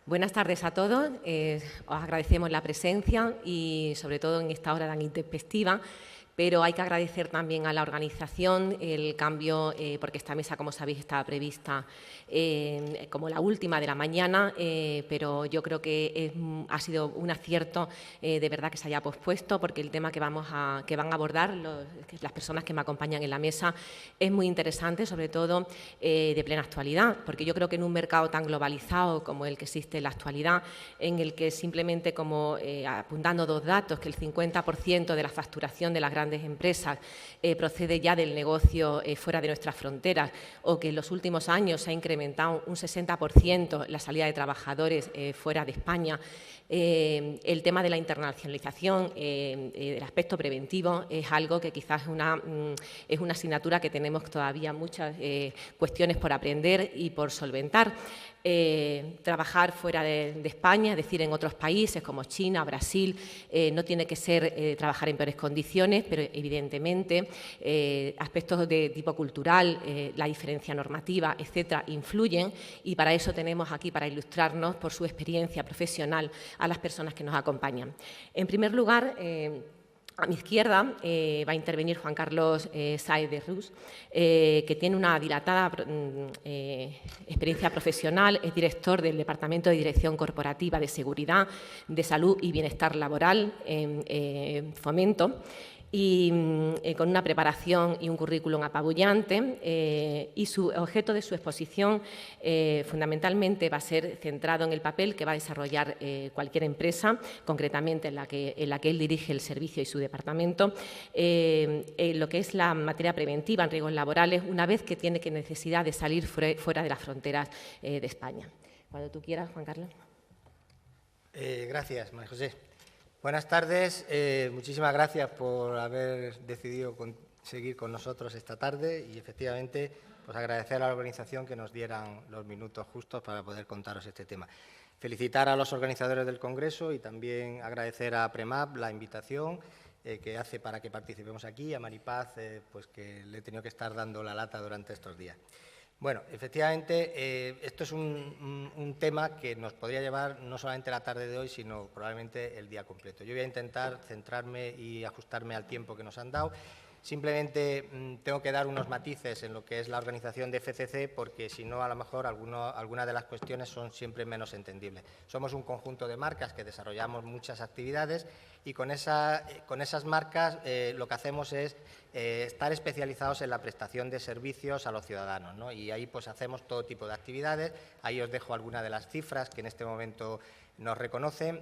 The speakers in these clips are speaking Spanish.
Buenas tardes a todos. Os agradecemos la presencia y, sobre todo, en esta hora tan intempestiva. Pero hay que agradecer también a la organización el cambio, porque esta mesa, como sabéis, estaba prevista como la última de la mañana, pero yo creo que ha sido un acierto de verdad que se haya pospuesto, porque el tema que van a abordar las personas que me acompañan en la mesa es muy interesante, sobre todo de plena actualidad, porque yo creo que en un mercado tan globalizado como el que existe en la actualidad, en el que simplemente, como apuntando dos datos, que el 50% de la facturación de las grandes empresas procede ya del negocio fuera de nuestras fronteras, o que en los últimos años se ha incrementado un 60% la salida de trabajadores fuera de España. El tema de la internacionalización, el aspecto preventivo, es algo que quizás es una asignatura que tenemos todavía muchas cuestiones por aprender y por solventar. Trabajar fuera de España, es decir, en otros países como China, Brasil, no tiene que ser trabajar en peores condiciones, pero evidentemente aspectos de tipo cultural, la diferencia normativa, etcétera, influyen, y para eso tenemos aquí, para ilustrarnos por su experiencia profesional, a las personas que nos acompañan. En primer lugar, a mi izquierda va a intervenir Juan Carlos Sáez de Rús, que tiene una dilatada experiencia profesional, es director del Departamento de Dirección Corporativa de Seguridad, de Salud y Bienestar Laboral en Fomento, y con una preparación y un currículum apabullante, y su objeto de su exposición fundamentalmente va a ser centrado en el papel que va a desarrollar cualquier empresa, concretamente en la que él dirige el servicio y su departamento, lo que es la materia preventiva en riesgos laborales, una vez que tiene necesidad de salir fuera de las fronteras de España. Cuando tú quieras, Juan Carlos. Gracias, María José. Buenas tardes, muchísimas gracias por haber decidido seguir con nosotros esta tarde y, efectivamente, pues agradecer a la organización que nos dieran los minutos justos para poder contaros este tema. Felicitar a los organizadores del Congreso y también agradecer a Premap la invitación que hace para que participemos aquí, a Maripaz, pues que le he tenido que estar dando la lata durante estos días. Bueno, efectivamente, esto es un tema que nos podría llevar no solamente la tarde de hoy, sino probablemente el día completo. Yo voy a intentar centrarme y ajustarme al tiempo que nos han dado. Simplemente tengo que dar unos matices en lo que es la organización de FCC, porque si no, a lo mejor algunas de las cuestiones son siempre menos entendibles. Somos un conjunto de marcas que desarrollamos muchas actividades y con esas marcas lo que hacemos es estar especializados en la prestación de servicios a los ciudadanos, ¿no? Y ahí pues hacemos todo tipo de actividades. Ahí os dejo algunas de las cifras que en este momento nos reconocen.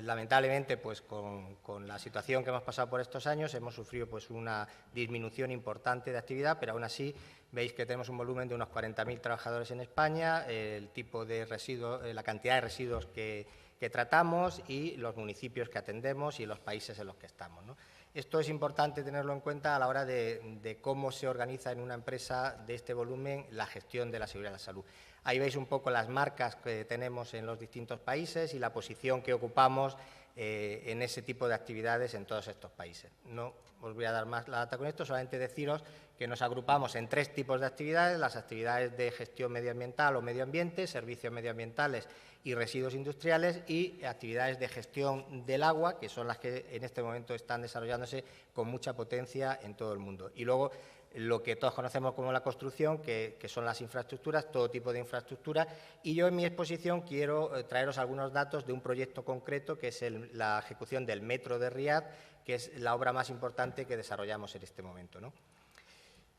Lamentablemente, pues con la situación que hemos pasado por estos años, hemos sufrido pues una disminución importante de actividad, pero aún así veis que tenemos un volumen de unos 40.000 trabajadores en España, el tipo de residuos, la cantidad de residuos que tratamos y los municipios que atendemos y los países en los que estamos, ¿no? Esto es importante tenerlo en cuenta a la hora de cómo se organiza en una empresa de este volumen la gestión de la seguridad y la salud. Ahí veis un poco las marcas que tenemos en los distintos países y la posición que ocupamos en ese tipo de actividades en todos estos países. No os voy a dar más la data con esto, solamente deciros que nos agrupamos en 3 tipos de actividades: las actividades de gestión medioambiental o medio ambiente, servicios medioambientales y residuos industriales, y actividades de gestión del agua, que son las que en este momento están desarrollándose con mucha potencia en todo el mundo. Y luego lo que todos conocemos como la construcción, que son las infraestructuras, todo tipo de infraestructura. Y yo en mi exposición quiero traeros algunos datos de un proyecto concreto, que es la ejecución del Metro de Riad, que es la obra más importante que desarrollamos en este momento, ¿no?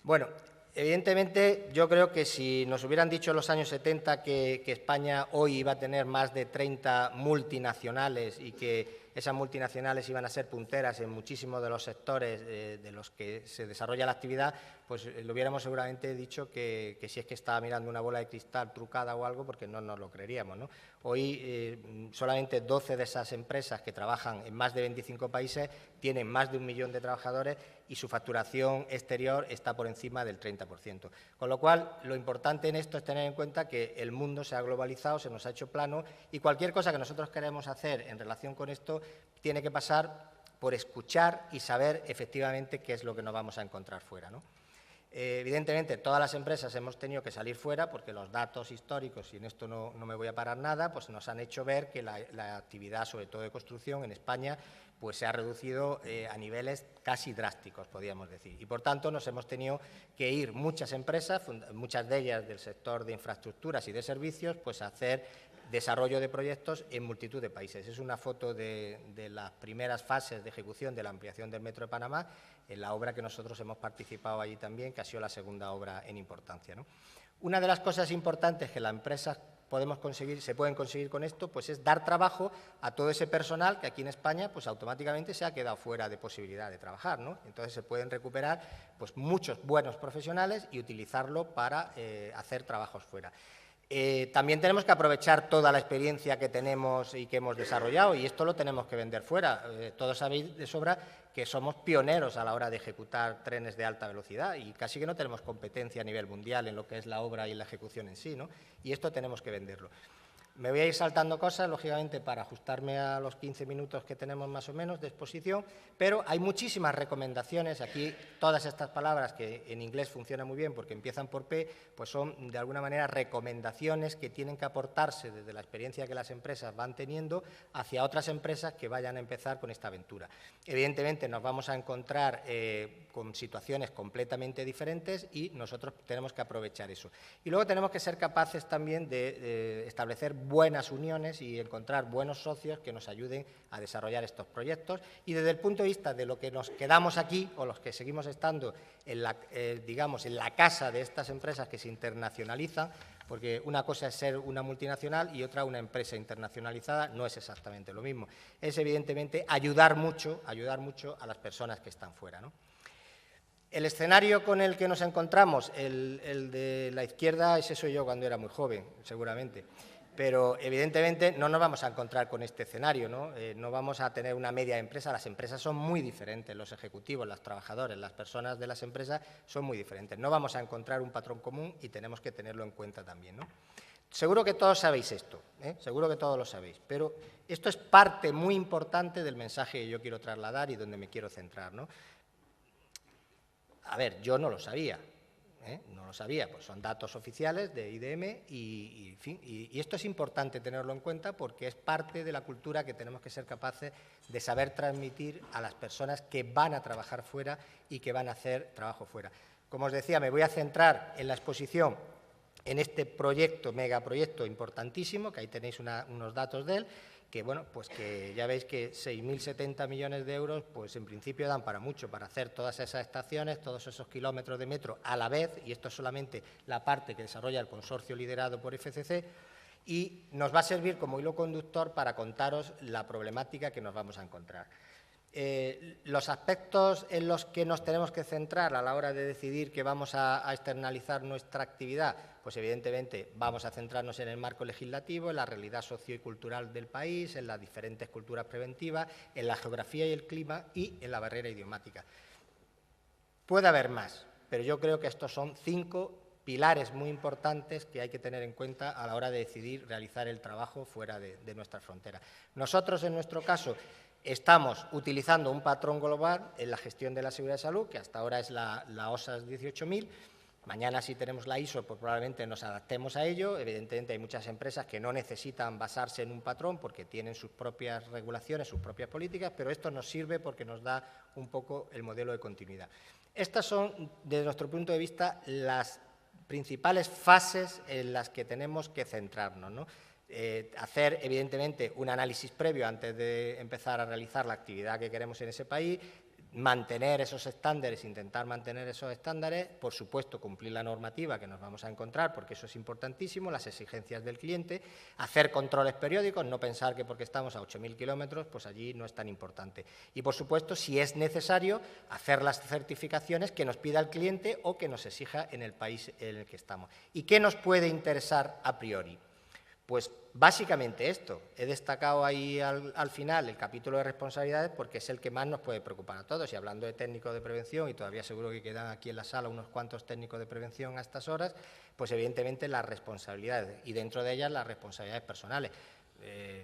Bueno, evidentemente yo creo que si nos hubieran dicho en los años 70 que España hoy iba a tener más de 30 multinacionales y que esas multinacionales iban a ser punteras en muchísimos de los sectores de los que se desarrolla la actividad, pues lo hubiéramos seguramente dicho que si es que estaba mirando una bola de cristal trucada o algo, porque no nos lo creeríamos, ¿no? Hoy solamente 12 de esas empresas que trabajan en más de 25 países tienen más de 1 millón de trabajadores y su facturación exterior está por encima del 30%. Con lo cual, lo importante en esto es tener en cuenta que el mundo se ha globalizado, se nos ha hecho plano y cualquier cosa que nosotros queremos hacer en relación con esto tiene que pasar por escuchar y saber efectivamente qué es lo que nos vamos a encontrar fuera, ¿no? Evidentemente, todas las empresas hemos tenido que salir fuera porque los datos históricos, y en esto no me voy a parar nada, pues nos han hecho ver que la actividad, sobre todo de construcción, en España, pues se ha reducido a niveles casi drásticos, podríamos decir. Y, por tanto, nos hemos tenido que ir muchas empresas, muchas de ellas del sector de infraestructuras y de servicios, pues a hacer desarrollo de proyectos en multitud de países. Es una foto de las primeras fases de ejecución de la ampliación del Metro de Panamá, en la obra que nosotros hemos participado allí también, que ha sido la segunda obra en importancia, ¿no? Una de las cosas importantes que las empresas se pueden conseguir con esto, pues es dar trabajo a todo ese personal que aquí en España pues automáticamente se ha quedado fuera de posibilidad de trabajar, ¿no? Entonces se pueden recuperar pues muchos buenos profesionales y utilizarlo para hacer trabajos fuera. También tenemos que aprovechar toda la experiencia que tenemos y que hemos desarrollado, y esto lo tenemos que vender fuera. Todos sabéis de sobra que somos pioneros a la hora de ejecutar trenes de alta velocidad y casi que no tenemos competencia a nivel mundial en lo que es la obra y la ejecución en sí, ¿no? Y esto tenemos que venderlo. Me voy a ir saltando cosas, lógicamente, para ajustarme a los 15 minutos que tenemos más o menos de exposición, pero hay muchísimas recomendaciones. Aquí todas estas palabras, que en inglés funcionan muy bien porque empiezan por P, pues son de alguna manera recomendaciones que tienen que aportarse desde la experiencia que las empresas van teniendo hacia otras empresas que vayan a empezar con esta aventura. Evidentemente nos vamos a encontrar con situaciones completamente diferentes y nosotros tenemos que aprovechar eso. Y luego tenemos que ser capaces también de establecer buenas uniones y encontrar buenos socios que nos ayuden a desarrollar estos proyectos. Y desde el punto de vista de lo que nos quedamos aquí o los que seguimos estando en digamos, en la casa de estas empresas que se internacionalizan, porque una cosa es ser una multinacional y otra una empresa internacionalizada, no es exactamente lo mismo. Es evidentemente ayudar mucho a las personas que están fuera, ¿no? El escenario con el que nos encontramos, el de la izquierda, ese soy yo cuando era muy joven, seguramente. Pero, evidentemente, no nos vamos a encontrar con este escenario, ¿no? No vamos a tener una media empresa. Las empresas son muy diferentes, los ejecutivos, los trabajadores, las personas de las empresas son muy diferentes. No vamos a encontrar un patrón común y tenemos que tenerlo en cuenta también, ¿no? Seguro que todos sabéis esto, seguro que todos lo sabéis, pero esto es parte muy importante del mensaje que yo quiero trasladar y donde me quiero centrar, ¿no? A ver, yo no lo sabía. No lo sabía, pues son datos oficiales de IDM y esto es importante tenerlo en cuenta porque es parte de la cultura que tenemos que ser capaces de saber transmitir a las personas que van a trabajar fuera y que van a hacer trabajo fuera. Como os decía, me voy a centrar en la exposición en este proyecto, megaproyecto importantísimo, que ahí tenéis unos datos de él, que, bueno, pues que ya veis que 6.070 millones de euros, pues en principio dan para mucho, para hacer todas esas estaciones, todos esos kilómetros de metro a la vez, y esto es solamente la parte que desarrolla el consorcio liderado por FCC, y nos va a servir como hilo conductor para contaros la problemática que nos vamos a encontrar. Los aspectos en los que nos tenemos que centrar a la hora de decidir que vamos a externalizar nuestra actividad, pues evidentemente vamos a centrarnos en el marco legislativo, en la realidad socio y cultural del país, en las diferentes culturas preventivas, en la geografía y el clima y en la barrera idiomática. Puede haber más, pero yo creo que estos son 5 pilares muy importantes que hay que tener en cuenta a la hora de decidir realizar el trabajo fuera de nuestra frontera. Nosotros, en nuestro caso, estamos utilizando un patrón global en la gestión de la seguridad de salud, que hasta ahora es la OSAS 18.000. Mañana, si tenemos la ISO, pues probablemente nos adaptemos a ello. Evidentemente, hay muchas empresas que no necesitan basarse en un patrón porque tienen sus propias regulaciones, sus propias políticas, pero esto nos sirve porque nos da un poco el modelo de continuidad. Estas son, desde nuestro punto de vista, las principales fases en las que tenemos que centrarnos, ¿no? Hacer, evidentemente, un análisis previo antes de empezar a realizar la actividad que queremos en ese país, mantener esos estándares, intentar mantener esos estándares, por supuesto cumplir la normativa que nos vamos a encontrar, porque eso es importantísimo, las exigencias del cliente, hacer controles periódicos, no pensar que porque estamos a 8.000 kilómetros, pues allí no es tan importante. Y, por supuesto, si es necesario, hacer las certificaciones que nos pida el cliente o que nos exija en el país en el que estamos. ¿Y qué nos puede interesar a priori? Pues básicamente esto. He destacado ahí al final el capítulo de responsabilidades porque es el que más nos puede preocupar a todos. Y hablando de técnicos de prevención, y todavía seguro que quedan aquí en la sala unos cuantos técnicos de prevención a estas horas, pues evidentemente las responsabilidades y dentro de ellas las responsabilidades personales.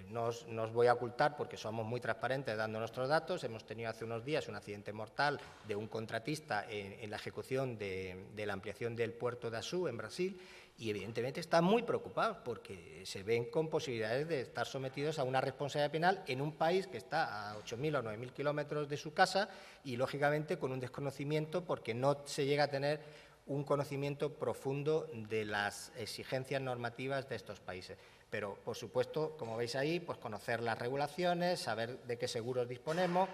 No os voy a ocultar porque somos muy transparentes dando nuestros datos. Hemos tenido hace unos días un accidente mortal de un contratista en la ejecución de la ampliación del puerto de Açu en Brasil y evidentemente están muy preocupados porque se ven con posibilidades de estar sometidos a una responsabilidad penal en un país que está a 8.000 o 9.000 kilómetros de su casa y lógicamente con un desconocimiento porque no se llega a tener un conocimiento profundo de las exigencias normativas de estos países. Pero, por supuesto, como veis ahí, pues conocer las regulaciones, saber de qué seguros disponemos,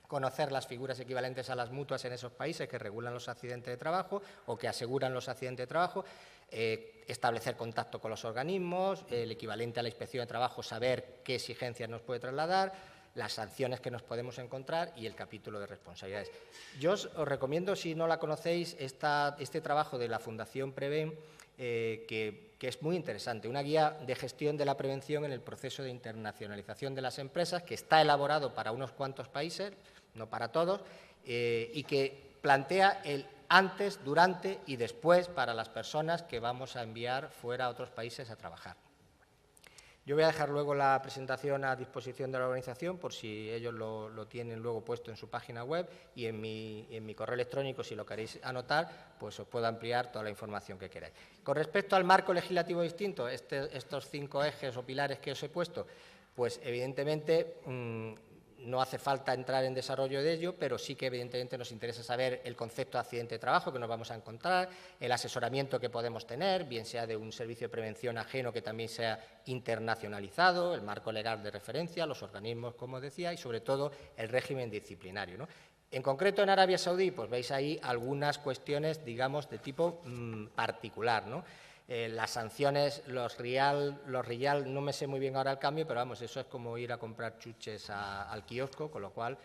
conocer las figuras equivalentes a las mutuas en esos países que regulan los accidentes de trabajo o que aseguran los accidentes de trabajo, establecer contacto con los organismos, el equivalente a la inspección de trabajo, saber qué exigencias nos puede trasladar, las sanciones que nos podemos encontrar y el capítulo de responsabilidades. Yo os recomiendo, si no la conocéis, este trabajo de la Fundación Preven, que es muy interesante, una guía de gestión de la prevención en el proceso de internacionalización de las empresas, que está elaborado para unos cuantos países, no para todos, y que plantea el antes, durante y después para las personas que vamos a enviar fuera a otros países a trabajar. Yo voy a dejar luego la presentación a disposición de la organización por si ellos lo tienen luego puesto en su página web y en mi correo electrónico, si lo queréis anotar, pues os puedo ampliar toda la información que queráis. Con respecto al marco legislativo distinto, estos 5 ejes o pilares que os he puesto, pues evidentemente no hace falta entrar en desarrollo de ello, pero sí que evidentemente nos interesa saber el concepto de accidente de trabajo que nos vamos a encontrar, el asesoramiento que podemos tener, bien sea de un servicio de prevención ajeno que también sea internacionalizado, el marco legal de referencia, los organismos, como decía, y sobre todo el régimen disciplinario, ¿no? En concreto, en Arabia Saudí, pues veis ahí algunas cuestiones, digamos, de tipo particular, ¿no? Las sanciones, los rial, no me sé muy bien ahora el cambio, pero vamos, eso es como ir a comprar chuches al kiosco, con lo cual,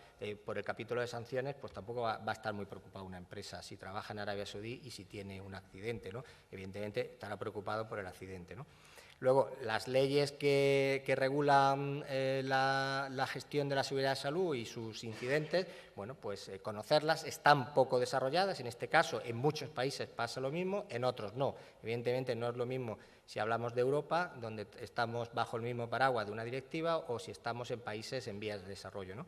por el capítulo de sanciones, pues tampoco va a estar muy preocupada una empresa si trabaja en Arabia Saudí y si tiene un accidente, ¿no? Evidentemente estará preocupado por el accidente, ¿no? Luego, las leyes que regulan la gestión de la seguridad de salud y sus incidentes, bueno, pues conocerlas, están poco desarrolladas. En este caso, en muchos países pasa lo mismo, en otros no. Evidentemente, no es lo mismo si hablamos de Europa, donde estamos bajo el mismo paraguas de una directiva, o si estamos en países en vías de desarrollo, ¿no?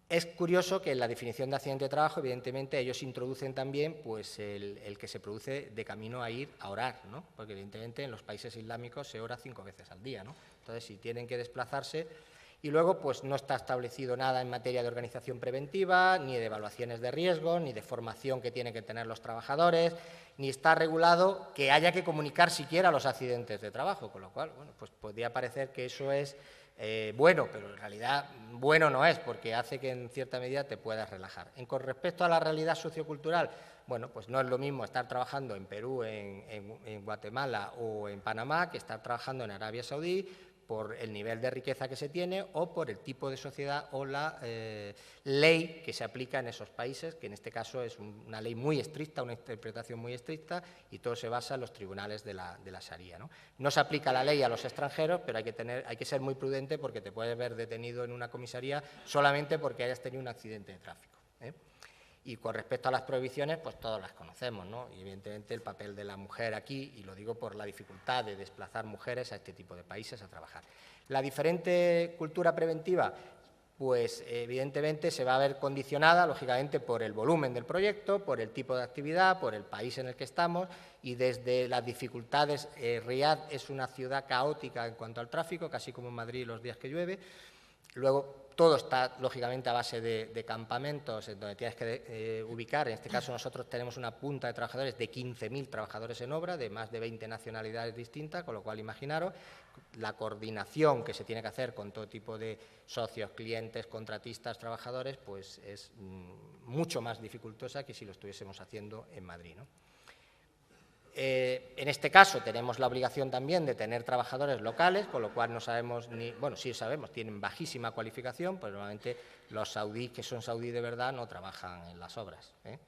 Es curioso que en la definición de accidente de trabajo, evidentemente, ellos introducen también pues, el que se produce de camino a ir a orar, ¿no? Porque evidentemente en los países islámicos se ora 5 veces al día, ¿no? Entonces, si tienen que desplazarse. Y luego, pues no está establecido nada en materia de organización preventiva, ni de evaluaciones de riesgo, ni de formación que tienen que tener los trabajadores, ni está regulado que haya que comunicar siquiera los accidentes de trabajo, con lo cual, bueno, pues podría parecer que eso es bueno, pero en realidad bueno no es, porque hace que en cierta medida te puedas relajar. Con respecto a la realidad sociocultural, bueno, pues no es lo mismo estar trabajando en Perú, en Guatemala o en Panamá que estar trabajando en Arabia Saudí, por el nivel de riqueza que se tiene o por el tipo de sociedad o la ley que se aplica en esos países, que en este caso es una ley muy estricta, una interpretación muy estricta, y todo se basa en los tribunales de la Sharia, ¿no? No se aplica la ley a los extranjeros, pero hay que ser muy prudente porque te puedes ver detenido en una comisaría solamente porque hayas tenido un accidente de tráfico, ¿eh? Y con respecto a las prohibiciones, pues todos las conocemos, ¿no? Y evidentemente el papel de la mujer aquí, y lo digo por la dificultad de desplazar mujeres a este tipo de países a trabajar. La diferente cultura preventiva, pues evidentemente se va a ver condicionada, lógicamente, por el volumen del proyecto, por el tipo de actividad, por el país en el que estamos, y desde las dificultades, Riad es una ciudad caótica en cuanto al tráfico, casi como en Madrid los días que llueve. Luego, todo está, lógicamente, a base de campamentos en donde tienes que ubicar. En este caso, nosotros tenemos una punta de trabajadores de 15.000 trabajadores en obra, de más de 20 nacionalidades distintas, con lo cual, imaginaros, la coordinación que se tiene que hacer con todo tipo de socios, clientes, contratistas, trabajadores, pues es mucho más dificultosa que si lo estuviésemos haciendo en Madrid, ¿no? En este caso tenemos la obligación también de tener trabajadores locales, con lo cual no sabemos bueno, sí sabemos, tienen bajísima cualificación, pues normalmente los saudíes que son saudíes de verdad no trabajan en las obras, ¿eh?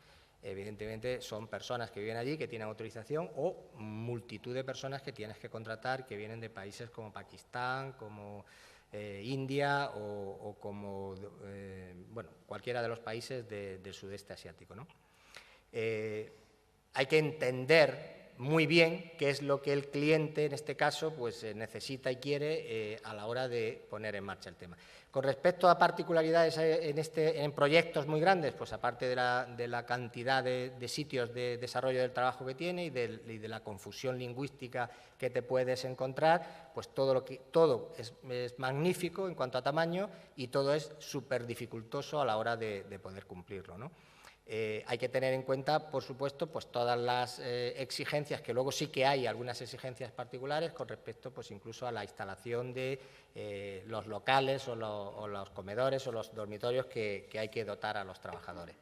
Evidentemente son personas que viven allí, que tienen autorización, o multitud de personas que tienes que contratar, que vienen de países como Pakistán, como India o como bueno, cualquiera de los países del sudeste asiático, ¿no? Hay que entender muy bien qué es lo que el cliente, en este caso, pues necesita y quiere a la hora de poner en marcha el tema. Con respecto a particularidades en proyectos muy grandes, pues aparte de la cantidad de sitios de desarrollo del trabajo que tiene y de la confusión lingüística que te puedes encontrar, pues todo es magnífico en cuanto a tamaño y todo es súper dificultoso a la hora de poder cumplirlo, ¿no? Hay que tener en cuenta, por supuesto, pues todas las exigencias, que luego sí que hay algunas exigencias particulares con respecto, pues incluso a la instalación de los locales o los comedores o los dormitorios que hay que dotar a los trabajadores.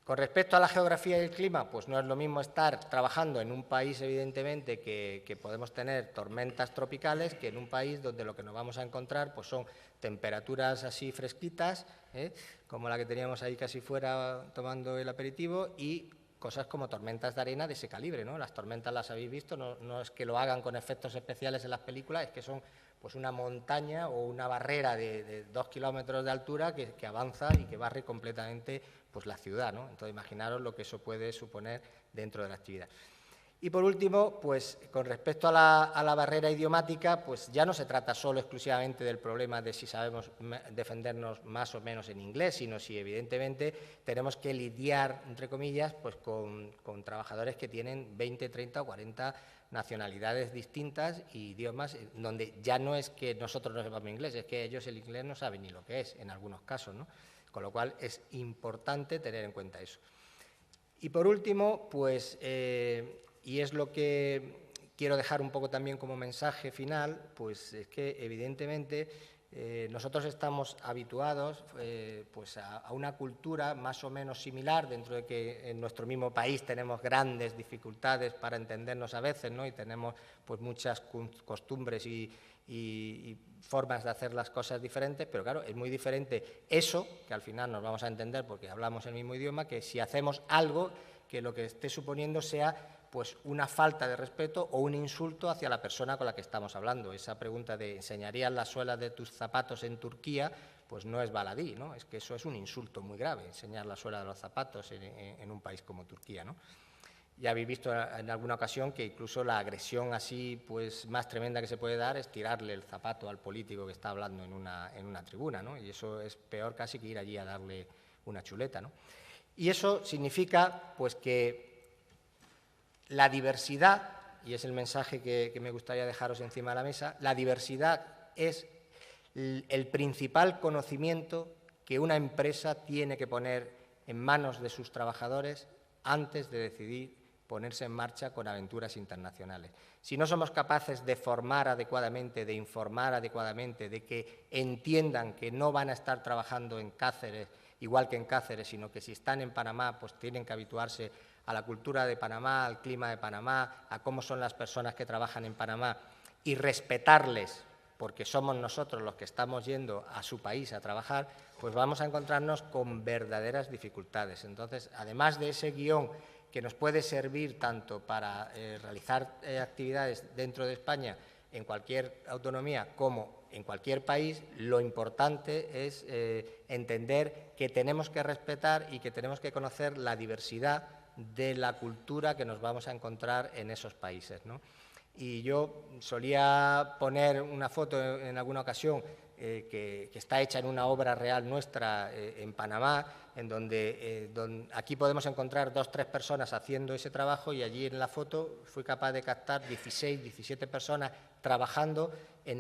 Con respecto a la geografía y el clima, pues no es lo mismo estar trabajando en un país, evidentemente, que podemos tener tormentas tropicales, que en un país donde lo que nos vamos a encontrar pues son temperaturas así fresquitas, como la que teníamos ahí casi fuera tomando el aperitivo, y cosas como tormentas de arena de ese calibre, ¿no? Las tormentas las habéis visto, no es que lo hagan con efectos especiales en las películas, es que son pues una montaña o una barrera de 2 kilómetros de altura que avanza y que barre completamente pues la ciudad, ¿no? Entonces, imaginaros lo que eso puede suponer dentro de la actividad. Y por último, pues con respecto a la barrera idiomática, pues ya no se trata solo exclusivamente del problema de si sabemos defendernos más o menos en inglés, sino si evidentemente tenemos que lidiar, entre comillas, pues con trabajadores que tienen 20, 30 o 40 nacionalidades distintas y idiomas, donde ya no es que nosotros no sepamos inglés, es que ellos el inglés no saben ni lo que es, en algunos casos, ¿no? Con lo cual es importante tener en cuenta eso. Y por último, pues, y es lo que quiero dejar un poco también como mensaje final, pues es que evidentemente nosotros estamos habituados pues a una cultura más o menos similar, dentro de que en nuestro mismo país tenemos grandes dificultades para entendernos a veces, ¿no? Y tenemos pues muchas costumbres y formas de hacer las cosas diferentes, pero claro, es muy diferente eso, que al final nos vamos a entender porque hablamos el mismo idioma, que si hacemos algo que lo que esté suponiendo sea pues una falta de respeto o un insulto hacia la persona con la que estamos hablando. Esa pregunta de ¿enseñarías las suelas de tus zapatos en Turquía? Pues no es baladí, ¿no? Es que eso es un insulto muy grave, enseñar la suela de los zapatos en un país como Turquía, ¿no? Ya habéis visto en alguna ocasión que incluso la agresión así pues más tremenda que se puede dar es tirarle el zapato al político que está hablando en una tribuna, ¿no? Y eso es peor casi que ir allí a darle una chuleta, ¿no? Y eso significa pues que la diversidad, y es el mensaje que me gustaría dejaros encima de la mesa, la diversidad es el principal conocimiento que una empresa tiene que poner en manos de sus trabajadores antes de decidir ponerse en marcha con aventuras internacionales. Si no somos capaces de formar adecuadamente, de informar adecuadamente, de que entiendan que no van a estar trabajando en Cáceres igual que en Cáceres, sino que si están en Panamá, pues tienen que habituarse a la cultura de Panamá, al clima de Panamá, a cómo son las personas que trabajan en Panamá y respetarles, porque somos nosotros los que estamos yendo a su país a trabajar, pues vamos a encontrarnos con verdaderas dificultades. Entonces, además de ese guión que nos puede servir tanto para realizar actividades dentro de España, en cualquier autonomía, como en cualquier país, lo importante es entender que tenemos que respetar y que tenemos que conocer la diversidad de la cultura que nos vamos a encontrar en esos países, ¿no? Y yo solía poner una foto en alguna ocasión que está hecha en una obra real nuestra en Panamá, en donde aquí podemos encontrar 2 o 3 personas haciendo ese trabajo, y allí en la foto fui capaz de captar 16, 17 personas trabajando en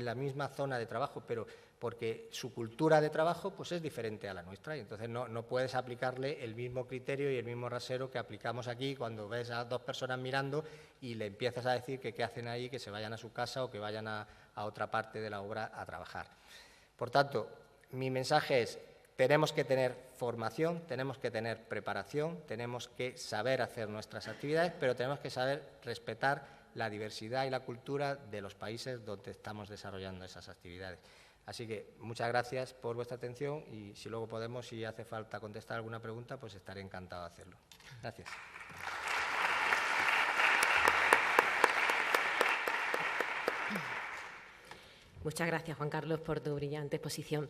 la misma zona de trabajo, pero porque su cultura de trabajo pues es diferente a la nuestra, y entonces no puedes aplicarle el mismo criterio y el mismo rasero que aplicamos aquí cuando ves a 2 personas mirando y le empiezas a decir que qué hacen ahí, que se vayan a su casa o que vayan a otra parte de la obra a trabajar. Por tanto, mi mensaje es: tenemos que tener formación, tenemos que tener preparación, tenemos que saber hacer nuestras actividades, pero tenemos que saber respetar la diversidad y la cultura de los países donde estamos desarrollando esas actividades. Así que muchas gracias por vuestra atención, y si luego podemos, si hace falta contestar alguna pregunta, pues estaré encantado de hacerlo. Gracias. Muchas gracias, Juan Carlos, por tu brillante exposición.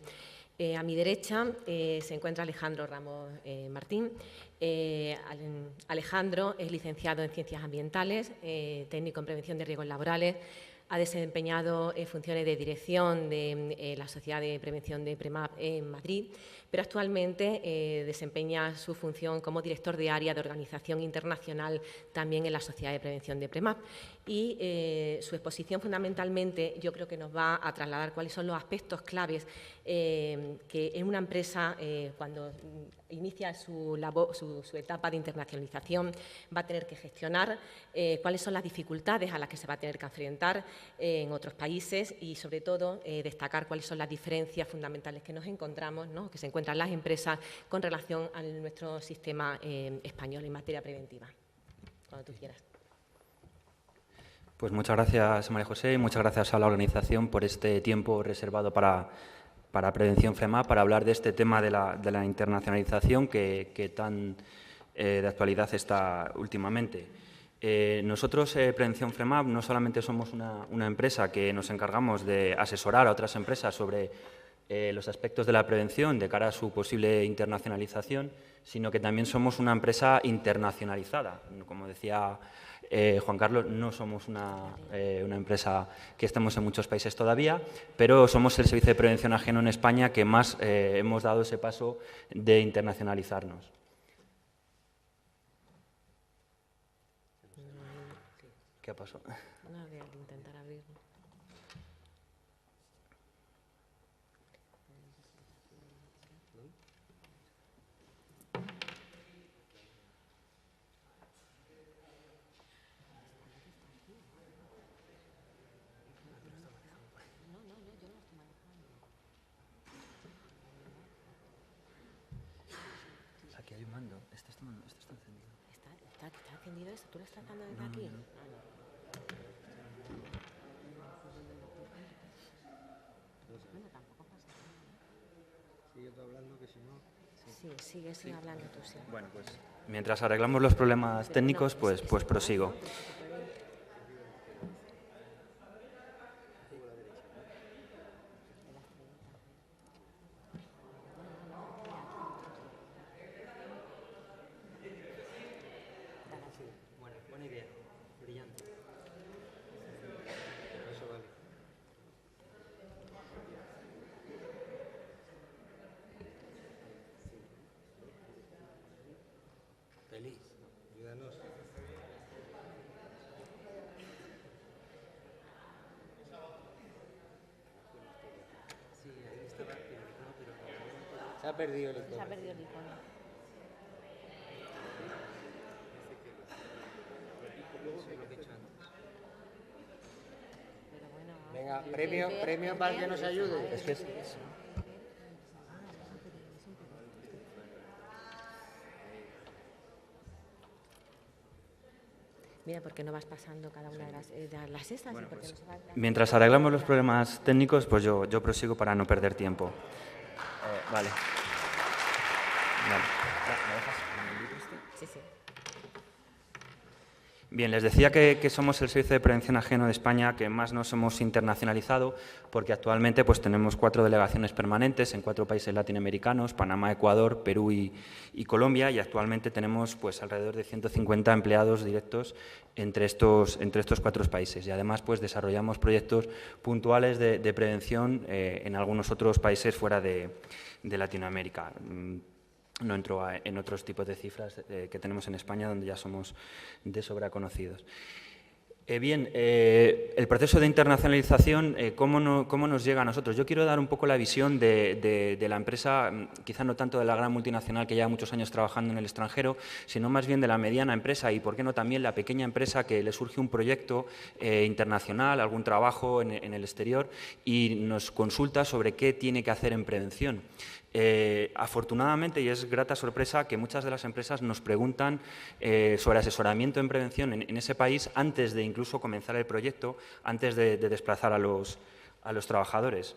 A mi derecha se encuentra Alejandro Ramos Martín. Alejandro es licenciado en Ciencias Ambientales, técnico en Prevención de Riesgos Laborales. Ha desempeñado funciones de dirección de la Sociedad de Prevención de PREMAP en Madrid, pero actualmente desempeña su función como director de área de organización internacional también en la Sociedad de Prevención de PREMAP. Y su exposición fundamentalmente yo creo que nos va a trasladar cuáles son los aspectos claves que en una empresa, cuando inicia su etapa de internacionalización, va a tener que gestionar, cuáles son las dificultades a las que se va a tener que enfrentar en otros países y, sobre todo, destacar cuáles son las diferencias fundamentales que nos encontramos, ¿no?, que se encuentran las empresas con relación a nuestro sistema español en materia preventiva. Cuando tú quieras. Pues muchas gracias, María José, y muchas gracias a la organización por este tiempo reservado para Prevención FREMAP, para hablar de este tema de la internacionalización que tan de actualidad está últimamente. Nosotros, Prevención FREMAP, no solamente somos una empresa que nos encargamos de asesorar a otras empresas sobre los aspectos de la prevención de cara a su posible internacionalización, sino que también somos una empresa internacionalizada. Como decía Juan Carlos, no somos una empresa que estemos en muchos países todavía, pero somos el servicio de prevención ajeno en España que más hemos dado ese paso de internacionalizarnos. ¿Qué ha pasado? No, voy a intentar abrirlo. Aquí hay un mando. Este está encendido. ¿Está encendido eso? ¿Tú lo estás dando desde aquí? No. Bueno, tampoco pasa nada. Sigue tú hablando, que si no... Sí, sigue hablando tú, sí. Bueno, pues mientras arreglamos los problemas técnicos, pues prosigo. Buena idea, brillante. Eso vale. Feliz, ayúdanos. Sí, ahí estaba el icono, pero se ha perdido el icono. Se ha perdido el icono. Venga, premio para el que nos ayude. Es que Mira, ¿por qué no vas pasando cada una de las estas? Bueno, ¿Y por qué pues, no se va mientras arreglamos los problemas técnicos, pues yo prosigo para no perder tiempo. Vale. ¿Me dejas? Sí. Bien, les decía que somos el Servicio de Prevención Ajeno de España que más nos hemos internacionalizado, porque actualmente pues, tenemos 4 delegaciones permanentes en 4 países latinoamericanos, Panamá, Ecuador, Perú y Colombia, y actualmente tenemos pues, alrededor de 150 empleados directos entre estos 4 países. Y además pues, desarrollamos proyectos puntuales de prevención en algunos otros países fuera de Latinoamérica. No entro en otros tipos de cifras que tenemos en España, donde ya somos de sobra conocidos. El proceso de internacionalización, ¿cómo nos llega a nosotros? Yo quiero dar un poco la visión de la empresa, quizá no tanto de la gran multinacional que lleva muchos años trabajando en el extranjero, sino más bien de la mediana empresa y, por qué no, también la pequeña empresa que le surge un proyecto internacional, algún trabajo en el exterior y nos consulta sobre qué tiene que hacer en prevención. Afortunadamente, y es grata sorpresa, que muchas de las empresas nos preguntan sobre asesoramiento en prevención en ese país antes de incluso comenzar el proyecto, antes de desplazar a los trabajadores.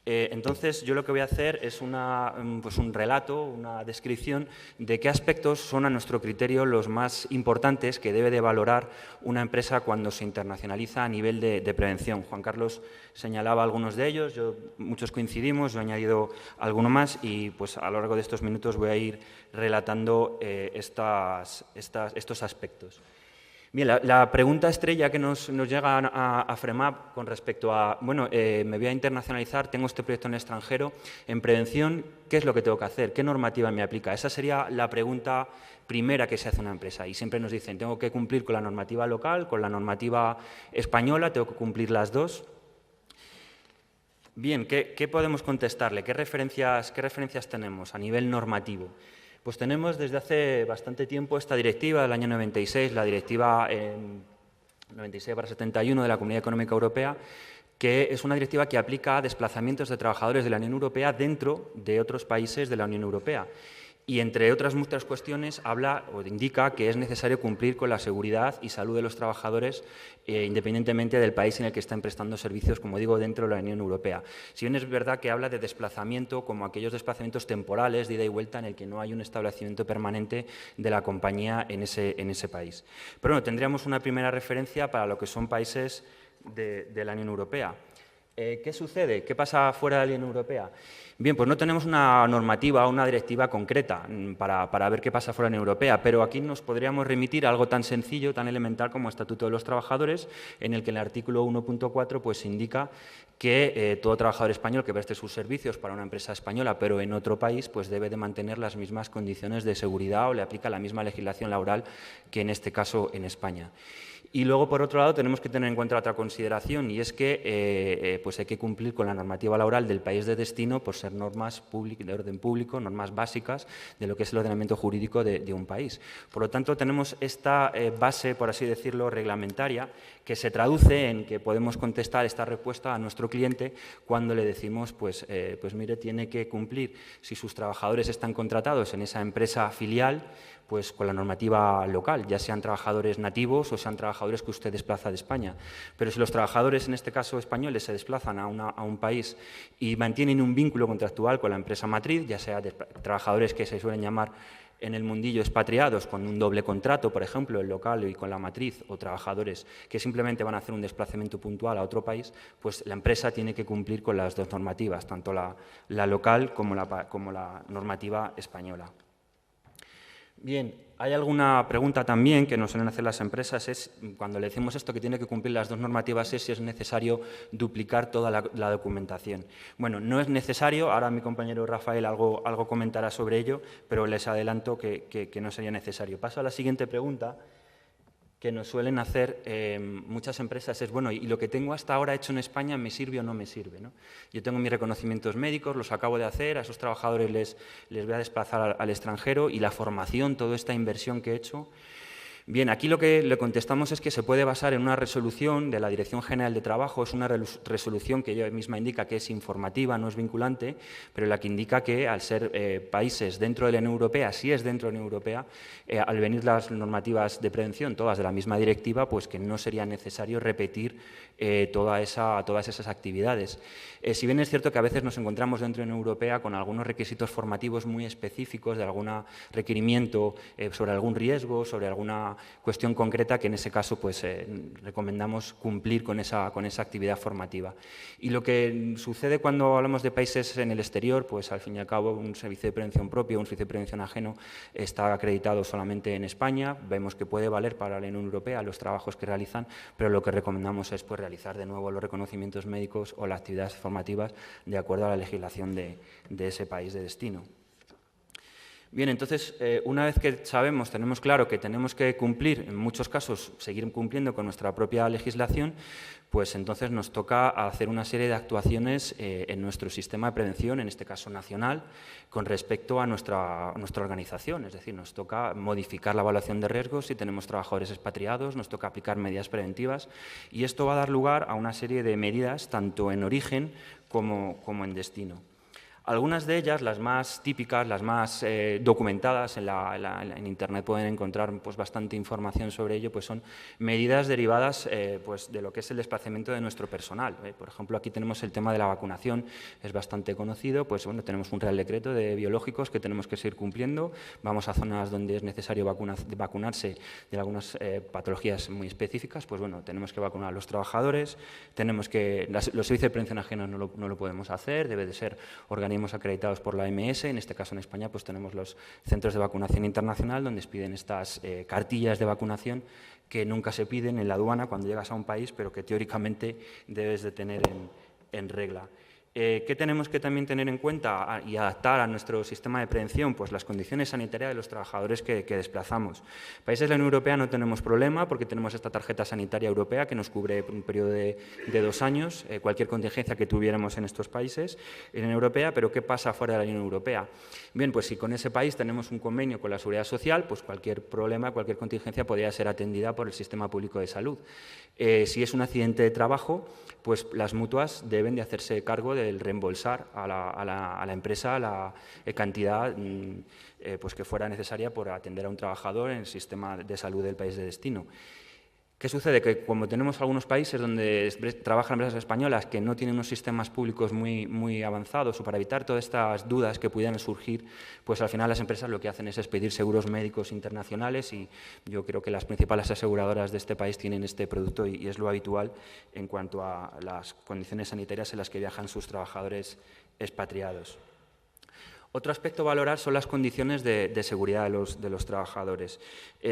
Entonces, yo lo que voy a hacer es un relato, una descripción de qué aspectos son a nuestro criterio los más importantes que debe de valorar una empresa cuando se internacionaliza a nivel de prevención. Juan Carlos señalaba algunos de ellos, muchos coincidimos, yo he añadido alguno más y pues, a lo largo de estos minutos voy a ir relatando estos aspectos. Bien, la pregunta estrella que nos llega a FREMAP con respecto a, bueno, me voy a internacionalizar, tengo este proyecto en el extranjero, en prevención, ¿qué es lo que tengo que hacer? ¿Qué normativa me aplica? Esa sería la pregunta primera que se hace una empresa y siempre nos dicen, tengo que cumplir con la normativa local, con la normativa española, tengo que cumplir las dos. Bien, ¿qué podemos contestarle? ¿Qué referencias tenemos a nivel normativo? Pues tenemos desde hace bastante tiempo esta directiva del año 96, la directiva 96/71 de la Comunidad Económica Europea, que es una directiva que aplica a desplazamientos de trabajadores de la Unión Europea dentro de otros países de la Unión Europea. Y, entre otras muchas cuestiones, habla o indica que es necesario cumplir con la seguridad y salud de los trabajadores independientemente del país en el que estén prestando servicios, como digo, dentro de la Unión Europea. Si bien es verdad que habla de desplazamiento como aquellos desplazamientos temporales de ida y vuelta en el que no hay un establecimiento permanente de la compañía en ese país. Pero bueno, tendríamos una primera referencia para lo que son países de la Unión Europea. ¿Qué sucede? ¿Qué pasa fuera de la Unión Europea? Bien, pues no tenemos una normativa o una directiva concreta para ver qué pasa fuera de la Unión Europea, pero aquí nos podríamos remitir a algo tan sencillo, tan elemental como el Estatuto de los Trabajadores, en el que en el artículo 1.4 pues indica que todo trabajador español que preste sus servicios para una empresa española, pero en otro país, pues debe de mantener las mismas condiciones de seguridad o le aplica la misma legislación laboral que en este caso en España. Y luego, por otro lado, tenemos que tener en cuenta otra consideración y es que pues hay que cumplir con la normativa laboral del país de destino por ser normas de orden público, normas básicas de lo que es el ordenamiento jurídico de un país. Por lo tanto, tenemos esta base, por así decirlo, reglamentaria, que se traduce en que podemos contestar esta respuesta a nuestro cliente cuando le decimos, pues mire, tiene que cumplir, si sus trabajadores están contratados en esa empresa filial, pues con la normativa local, ya sean trabajadores nativos o sean trabajadores que usted desplaza de España. Pero si los trabajadores, en este caso españoles, se desplazan a un país y mantienen un vínculo contractual con la empresa matriz, ya sea de trabajadores que se suelen llamar en el mundillo expatriados con un doble contrato, por ejemplo, el local y con la matriz, o trabajadores que simplemente van a hacer un desplazamiento puntual a otro país, pues la empresa tiene que cumplir con las dos normativas, tanto la local como la normativa española. Bien, hay alguna pregunta también que nos suelen hacer las empresas, es cuando le decimos esto que tiene que cumplir las dos normativas, es si es necesario duplicar toda la documentación. Bueno, no es necesario, ahora mi compañero Rafael algo comentará sobre ello, pero les adelanto que no sería necesario. Paso a la siguiente pregunta que nos suelen hacer muchas empresas es, bueno, ¿y lo que tengo hasta ahora hecho en España me sirve o no me sirve, ¿no? Yo tengo mis reconocimientos médicos, los acabo de hacer, a esos trabajadores les voy a desplazar al extranjero y la formación, toda esta inversión que he hecho. Bien, aquí lo que le contestamos es que se puede basar en una resolución de la Dirección General de Trabajo, es una resolución que ella misma indica que es informativa, no es vinculante, pero la que indica que al ser países dentro de la Unión Europea, si es dentro de la Unión Europea, al venir las normativas de prevención, todas de la misma directiva, pues que no sería necesario repetir todas esas actividades. Si bien es cierto que a veces nos encontramos dentro de la Unión Europea con algunos requisitos formativos muy específicos de algún requerimiento sobre algún riesgo, sobre alguna una cuestión concreta que en ese caso pues, recomendamos cumplir con esa actividad formativa. Y lo que sucede cuando hablamos de países en el exterior, pues al fin y al cabo un servicio de prevención propio, un servicio de prevención ajeno está acreditado solamente en España. Vemos que puede valer para la Unión Europea los trabajos que realizan, pero lo que recomendamos es pues, realizar de nuevo los reconocimientos médicos o las actividades formativas de acuerdo a la legislación de ese país de destino. Bien, entonces, una vez que sabemos, tenemos claro que tenemos que cumplir, en muchos casos, seguir cumpliendo con nuestra propia legislación, pues entonces nos toca hacer una serie de actuaciones en nuestro sistema de prevención, en este caso nacional, con respecto a nuestra organización. Es decir, nos toca modificar la evaluación de riesgos si tenemos trabajadores expatriados, nos toca aplicar medidas preventivas y esto va a dar lugar a una serie de medidas, tanto en origen como en destino. Algunas de ellas, las más típicas, las más documentadas, en Internet pueden encontrar pues, bastante información sobre ello, pues son medidas derivadas pues, de lo que es el desplazamiento de nuestro personal. Por ejemplo, aquí tenemos el tema de la vacunación, es bastante conocido, pues bueno, tenemos un Real Decreto de biológicos que tenemos que seguir cumpliendo, vamos a zonas donde es necesario vacunarse de algunas patologías muy específicas, pues bueno, tenemos que vacunar a los trabajadores, tenemos que, los servicios de prevención ajena no lo podemos hacer, debe de ser organismos acreditados por la OMS, en este caso en España pues tenemos los centros de vacunación internacional donde piden estas cartillas de vacunación que nunca se piden en la aduana cuando llegas a un país, pero que teóricamente debes de tener en regla. ¿Qué tenemos que también tener en cuenta y adaptar a nuestro sistema de prevención? Pues las condiciones sanitarias de los trabajadores que desplazamos. Países de la Unión Europea no tenemos problema porque tenemos esta tarjeta sanitaria europea que nos cubre un periodo de 2 años, cualquier contingencia que tuviéramos en estos países en la Unión Europea, pero ¿qué pasa fuera de la Unión Europea? Bien, pues si con ese país tenemos un convenio con la Seguridad Social, pues cualquier problema, cualquier contingencia podría ser atendida por el sistema público de salud. Si es un accidente de trabajo, pues las mutuas deben de hacerse cargo del reembolsar a la empresa la cantidad pues que fuera necesaria por atender a un trabajador en el sistema de salud del país de destino. ¿Qué sucede? Que como tenemos algunos países donde trabajan empresas españolas que no tienen unos sistemas públicos muy avanzados o para evitar todas estas dudas que pudieran surgir, pues al final las empresas lo que hacen es expedir seguros médicos internacionales y yo creo que las principales aseguradoras de este país tienen este producto y es lo habitual en cuanto a las condiciones sanitarias en las que viajan sus trabajadores expatriados. Otro aspecto a valorar son las condiciones de seguridad de los trabajadores,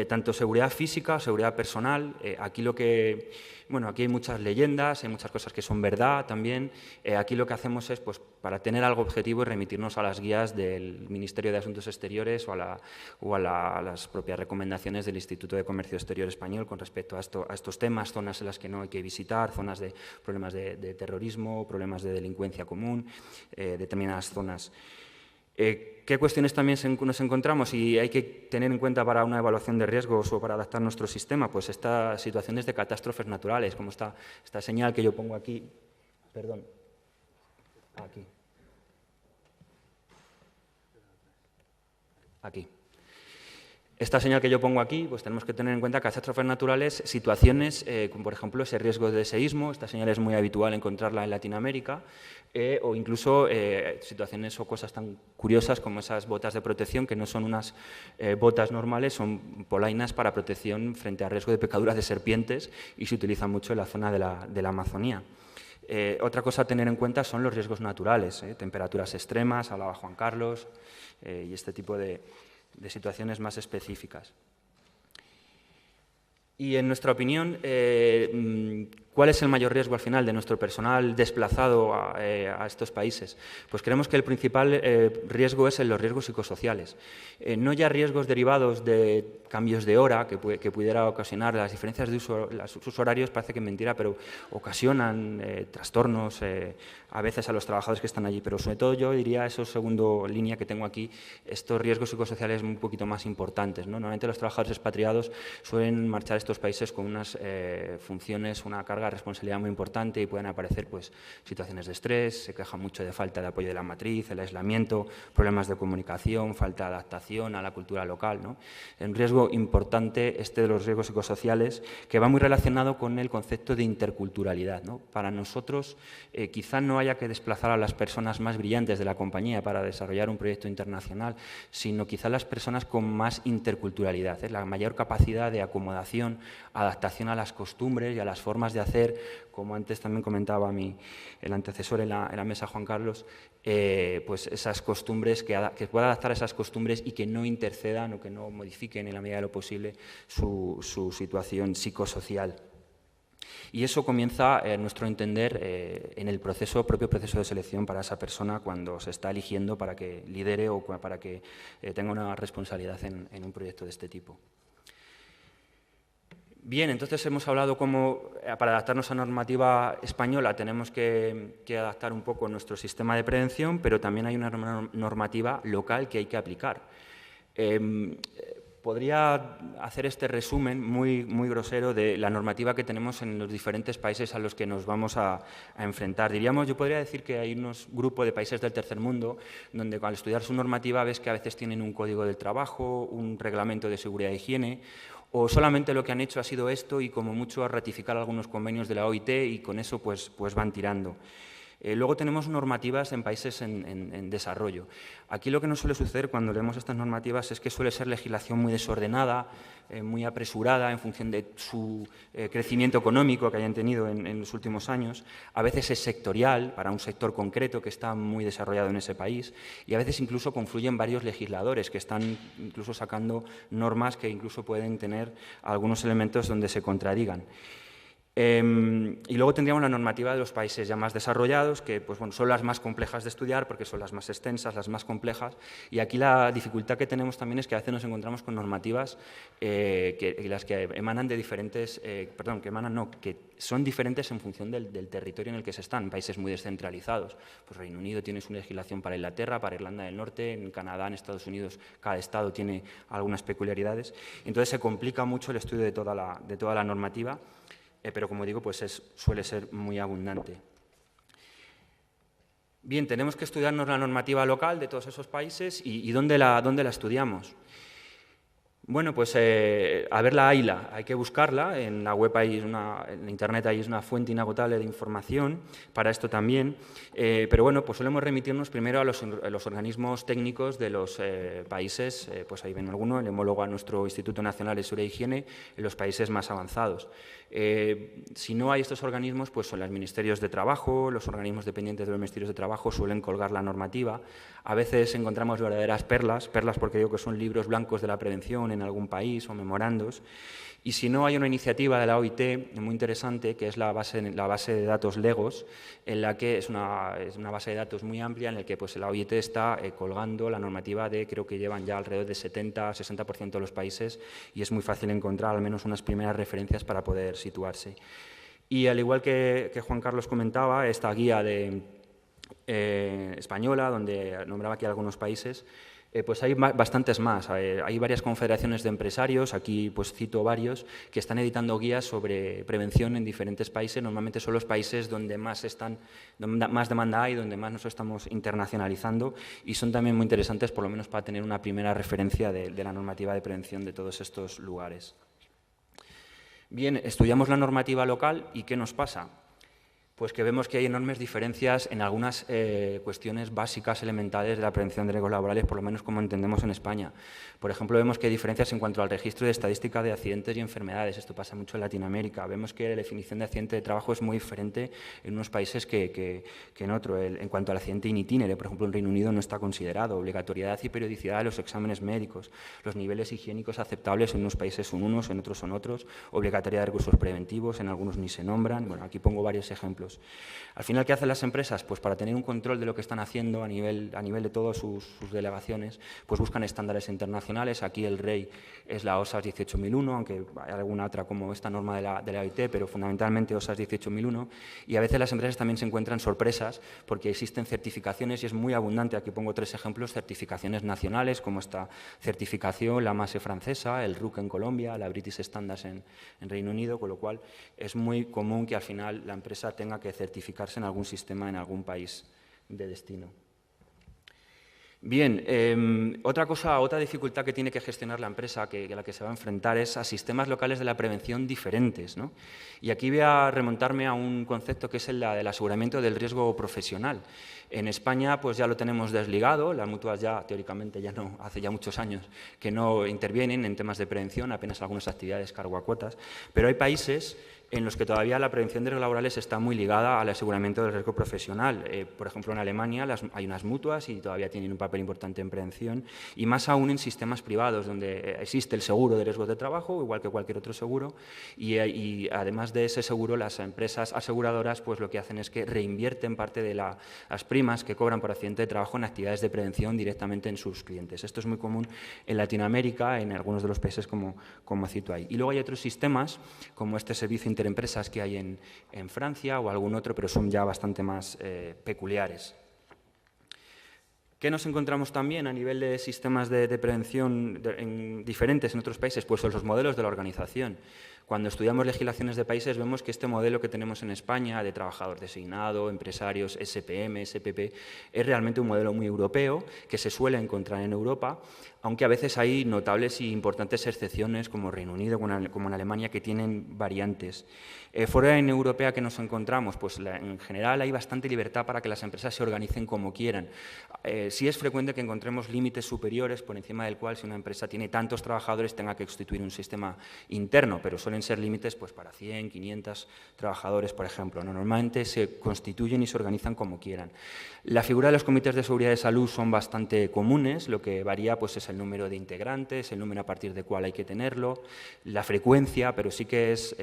tanto seguridad física, seguridad personal. Aquí hay muchas leyendas, hay muchas cosas que son verdad también. Aquí lo que hacemos es, pues, para tener algo objetivo, remitirnos a las guías del Ministerio de Asuntos Exteriores o a las propias recomendaciones del Instituto de Comercio Exterior Español con respecto a estos temas, zonas en las que no hay que visitar, zonas de problemas de terrorismo, problemas de delincuencia común, determinadas zonas. ¿Qué cuestiones también nos encontramos y hay que tener en cuenta para una evaluación de riesgos o para adaptar nuestro sistema? Pues estas situaciones de catástrofes naturales, como esta señal que yo pongo aquí, perdón, aquí. Esta señal que yo pongo aquí, pues tenemos que tener en cuenta catástrofes naturales, situaciones como por ejemplo ese riesgo de seísmo, esta señal es muy habitual encontrarla en Latinoamérica, o incluso situaciones o cosas tan curiosas como esas botas de protección, que no son unas botas normales, son polainas para protección frente a riesgo de picaduras de serpientes y se utilizan mucho en la zona de la Amazonía. Otra cosa a tener en cuenta son los riesgos naturales, temperaturas extremas, hablaba Juan Carlos, y este tipo de situaciones más específicas. Y en nuestra opinión, ¿cuál es el mayor riesgo al final de nuestro personal desplazado a estos países? Pues creemos que el principal riesgo es en los riesgos psicosociales. No ya riesgos derivados de cambios de hora que pudiera ocasionar las diferencias de uso, sus horarios, parece que es mentira, pero ocasionan trastornos a veces a los trabajadores que están allí, pero sobre todo yo diría, eso segundo línea que tengo aquí, estos riesgos psicosociales un poquito más importantes, ¿no? Normalmente los trabajadores expatriados suelen marchar a estos países con unas funciones, una carga carga de responsabilidad muy importante y pueden aparecer pues, situaciones de estrés, se quejan mucho de falta de apoyo de la matriz, el aislamiento, problemas de comunicación, falta de adaptación a la cultura local, ¿no? Un riesgo importante de los riesgos psicosociales que va muy relacionado con el concepto de interculturalidad, ¿no? Para nosotros quizá no haya que desplazar a las personas más brillantes de la compañía para desarrollar un proyecto internacional, sino quizá las personas con más interculturalidad, la mayor capacidad de acomodación, adaptación a las costumbres y a las formas de hacer, como antes también comentaba el antecesor en la mesa, Juan Carlos, pues esas costumbres, que pueda adaptar a esas costumbres y que no intercedan o que no modifiquen en la medida de lo posible su situación psicosocial. Y eso comienza, a nuestro entender, en el propio proceso de selección para esa persona cuando se está eligiendo para que lidere o para que tenga una responsabilidad en un proyecto de este tipo. Bien, entonces hemos hablado cómo para adaptarnos a normativa española tenemos que adaptar un poco nuestro sistema de prevención, pero también hay una normativa local que hay que aplicar. Podría hacer este resumen muy grosero de la normativa que tenemos en los diferentes países a los que nos vamos a enfrentar. Yo podría decir que hay unos grupos de países del tercer mundo donde al estudiar su normativa ves que a veces tienen un código del trabajo, un reglamento de seguridad e higiene, o solamente lo que han hecho ha sido esto y como mucho a ratificar algunos convenios de la OIT y con eso pues van tirando. Luego tenemos normativas en países en desarrollo. Aquí lo que nos suele suceder cuando leemos estas normativas es que suele ser legislación muy desordenada, muy apresurada en función de su crecimiento económico que hayan tenido en los últimos años. A veces es sectorial, para un sector concreto que está muy desarrollado en ese país, y a veces incluso confluyen varios legisladores que están incluso sacando normas que incluso pueden tener algunos elementos donde se contradigan. Y luego tendríamos la normativa de los países ya más desarrollados, que pues, bueno, son las más complejas de estudiar porque son las más extensas, las más complejas, y aquí la dificultad que tenemos también es que a veces nos encontramos con normativas las que emanan de diferentes, que son diferentes en función del territorio en el que se están, países muy descentralizados. Pues Reino Unido tiene su legislación para Inglaterra, para Irlanda del Norte, en Canadá, en Estados Unidos, cada estado tiene algunas peculiaridades, entonces se complica mucho el estudio de toda la normativa. Pero, como digo, pues suele ser muy abundante. Bien, tenemos que estudiarnos la normativa local de todos esos países y ¿dónde la estudiamos? Bueno, pues a ver la AILA, hay que buscarla, en la web en Internet hay una fuente inagotable de información para esto también, pero bueno, pues solemos remitirnos primero a los organismos técnicos de los países, pues ahí ven alguno, el homólogo a nuestro Instituto Nacional de Seguridad e Higiene, en los países más avanzados. Si no hay estos organismos, pues son los ministerios de trabajo, los organismos dependientes de los ministerios de trabajo suelen colgar la normativa. A veces encontramos verdaderas perlas porque digo que son libros blancos de la prevención en algún país o memorandos. Y si no, hay una iniciativa de la OIT muy interesante, que es la base de datos LEGOS, en la que es una base de datos muy amplia, en la que pues, la OIT está colgando la normativa creo que llevan ya alrededor de 70-60% de los países, y es muy fácil encontrar al menos unas primeras referencias para poder situarse. Y al igual que Juan Carlos comentaba, esta guía española, donde nombraba aquí algunos países, pues hay bastantes más. Hay varias confederaciones de empresarios, aquí pues cito varios, que están editando guías sobre prevención en diferentes países. Normalmente son los países donde más demanda hay, donde más nos estamos internacionalizando, y son también muy interesantes, por lo menos para tener una primera referencia de la normativa de prevención de todos estos lugares. Bien, estudiamos la normativa local y ¿qué nos pasa? Pues que vemos que hay enormes diferencias en algunas cuestiones básicas, elementales de la prevención de riesgos laborales, por lo menos como entendemos en España. Por ejemplo, vemos que hay diferencias en cuanto al registro de estadística de accidentes y enfermedades. Esto pasa mucho en Latinoamérica. Vemos que la definición de accidente de trabajo es muy diferente en unos países que en otros. En cuanto al accidente in itinere, por ejemplo, en Reino Unido no está considerado. Obligatoriedad y periodicidad de los exámenes médicos. Los niveles higiénicos aceptables en unos países son unos, en otros son otros. Obligatoriedad de recursos preventivos, en algunos ni se nombran. Bueno, aquí pongo varios ejemplos ejemplos. Al final, ¿qué hacen las empresas? Pues para tener un control de lo que están haciendo a nivel de todas sus delegaciones, pues buscan estándares internacionales. Aquí el rey es la OSAS 18001, aunque hay alguna otra como esta norma de la OIT, pero fundamentalmente OSAS 18001. Y a veces las empresas también se encuentran sorpresas porque existen certificaciones y es muy abundante. Aquí pongo 3 ejemplos, certificaciones nacionales, como esta certificación, la MASE francesa, el RUC en Colombia, la British Standards en Reino Unido, con lo cual es muy común que al final la empresa tenga que certificarse en algún sistema en algún país de destino. Bien, otra dificultad que tiene que gestionar la empresa, a la que se va a enfrentar, es a sistemas locales de la prevención diferentes, ¿no? Y aquí voy a remontarme a un concepto que es el del aseguramiento del riesgo profesional. En España pues ya lo tenemos desligado, las mutuas ya teóricamente ya no, hace ya muchos años que no intervienen en temas de prevención, apenas algunas actividades cargo a cuotas, pero hay países en los que todavía la prevención de riesgos laborales está muy ligada al aseguramiento del riesgo profesional. Por ejemplo, en Alemania hay unas mutuas y todavía tienen un papel importante en prevención, y más aún en sistemas privados, donde existe el seguro de riesgos de trabajo, igual que cualquier otro seguro, y además de ese seguro, las empresas aseguradoras pues lo que hacen es que reinvierten parte de las primas que cobran por accidente de trabajo en actividades de prevención directamente en sus clientes. Esto es muy común en Latinoamérica, en algunos de los países como cito ahí. Y luego hay otros sistemas, como este servicio interempresas que hay en Francia o algún otro, pero son ya bastante más peculiares. ¿Qué nos encontramos también a nivel de sistemas de prevención diferentes en otros países? Pues son los modelos de la organización. Cuando estudiamos legislaciones de países vemos que este modelo que tenemos en España de trabajador designado, empresarios, SPM, SPP, es realmente un modelo muy europeo que se suele encontrar en Europa, aunque a veces hay notables y importantes excepciones como Reino Unido, como en Alemania, que tienen variantes. Fuera de la Unión Europea, ¿qué nos encontramos? Pues en general hay bastante libertad para que las empresas se organicen como quieran. Sí es frecuente que encontremos límites superiores por encima del cual, si una empresa tiene tantos trabajadores, tenga que constituir un sistema interno, pero suelen ser límites pues, para 100, 500 trabajadores, por ejemplo. Normalmente se constituyen y se organizan como quieran. La figura de los comités de seguridad de salud son bastante comunes, lo que varía pues, es el número de integrantes, el número a partir del cual hay que tenerlo, la frecuencia, pero sí que es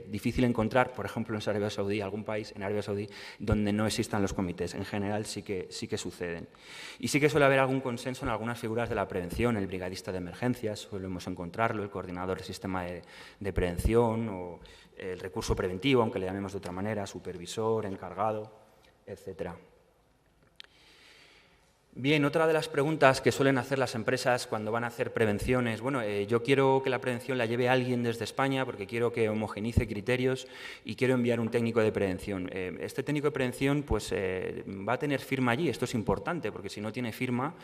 difícil encontrar, por ejemplo, en Arabia Saudí, algún país en Arabia Saudí donde no existan los comités. En general sí que suceden. Y sí que suele haber algún consenso en algunas figuras de la prevención, el brigadista de emergencias, solemos encontrarlo, el coordinador del sistema de prevención o el recurso preventivo, aunque le llamemos de otra manera, supervisor, encargado, etcétera. Bien, otra de las preguntas que suelen hacer las empresas cuando van a hacer prevención es, bueno, yo quiero que la prevención la lleve alguien desde España porque quiero que homogeneice criterios y quiero enviar un técnico de prevención. Este técnico de prevención pues, va a tener firma allí, esto es importante porque si no tiene firma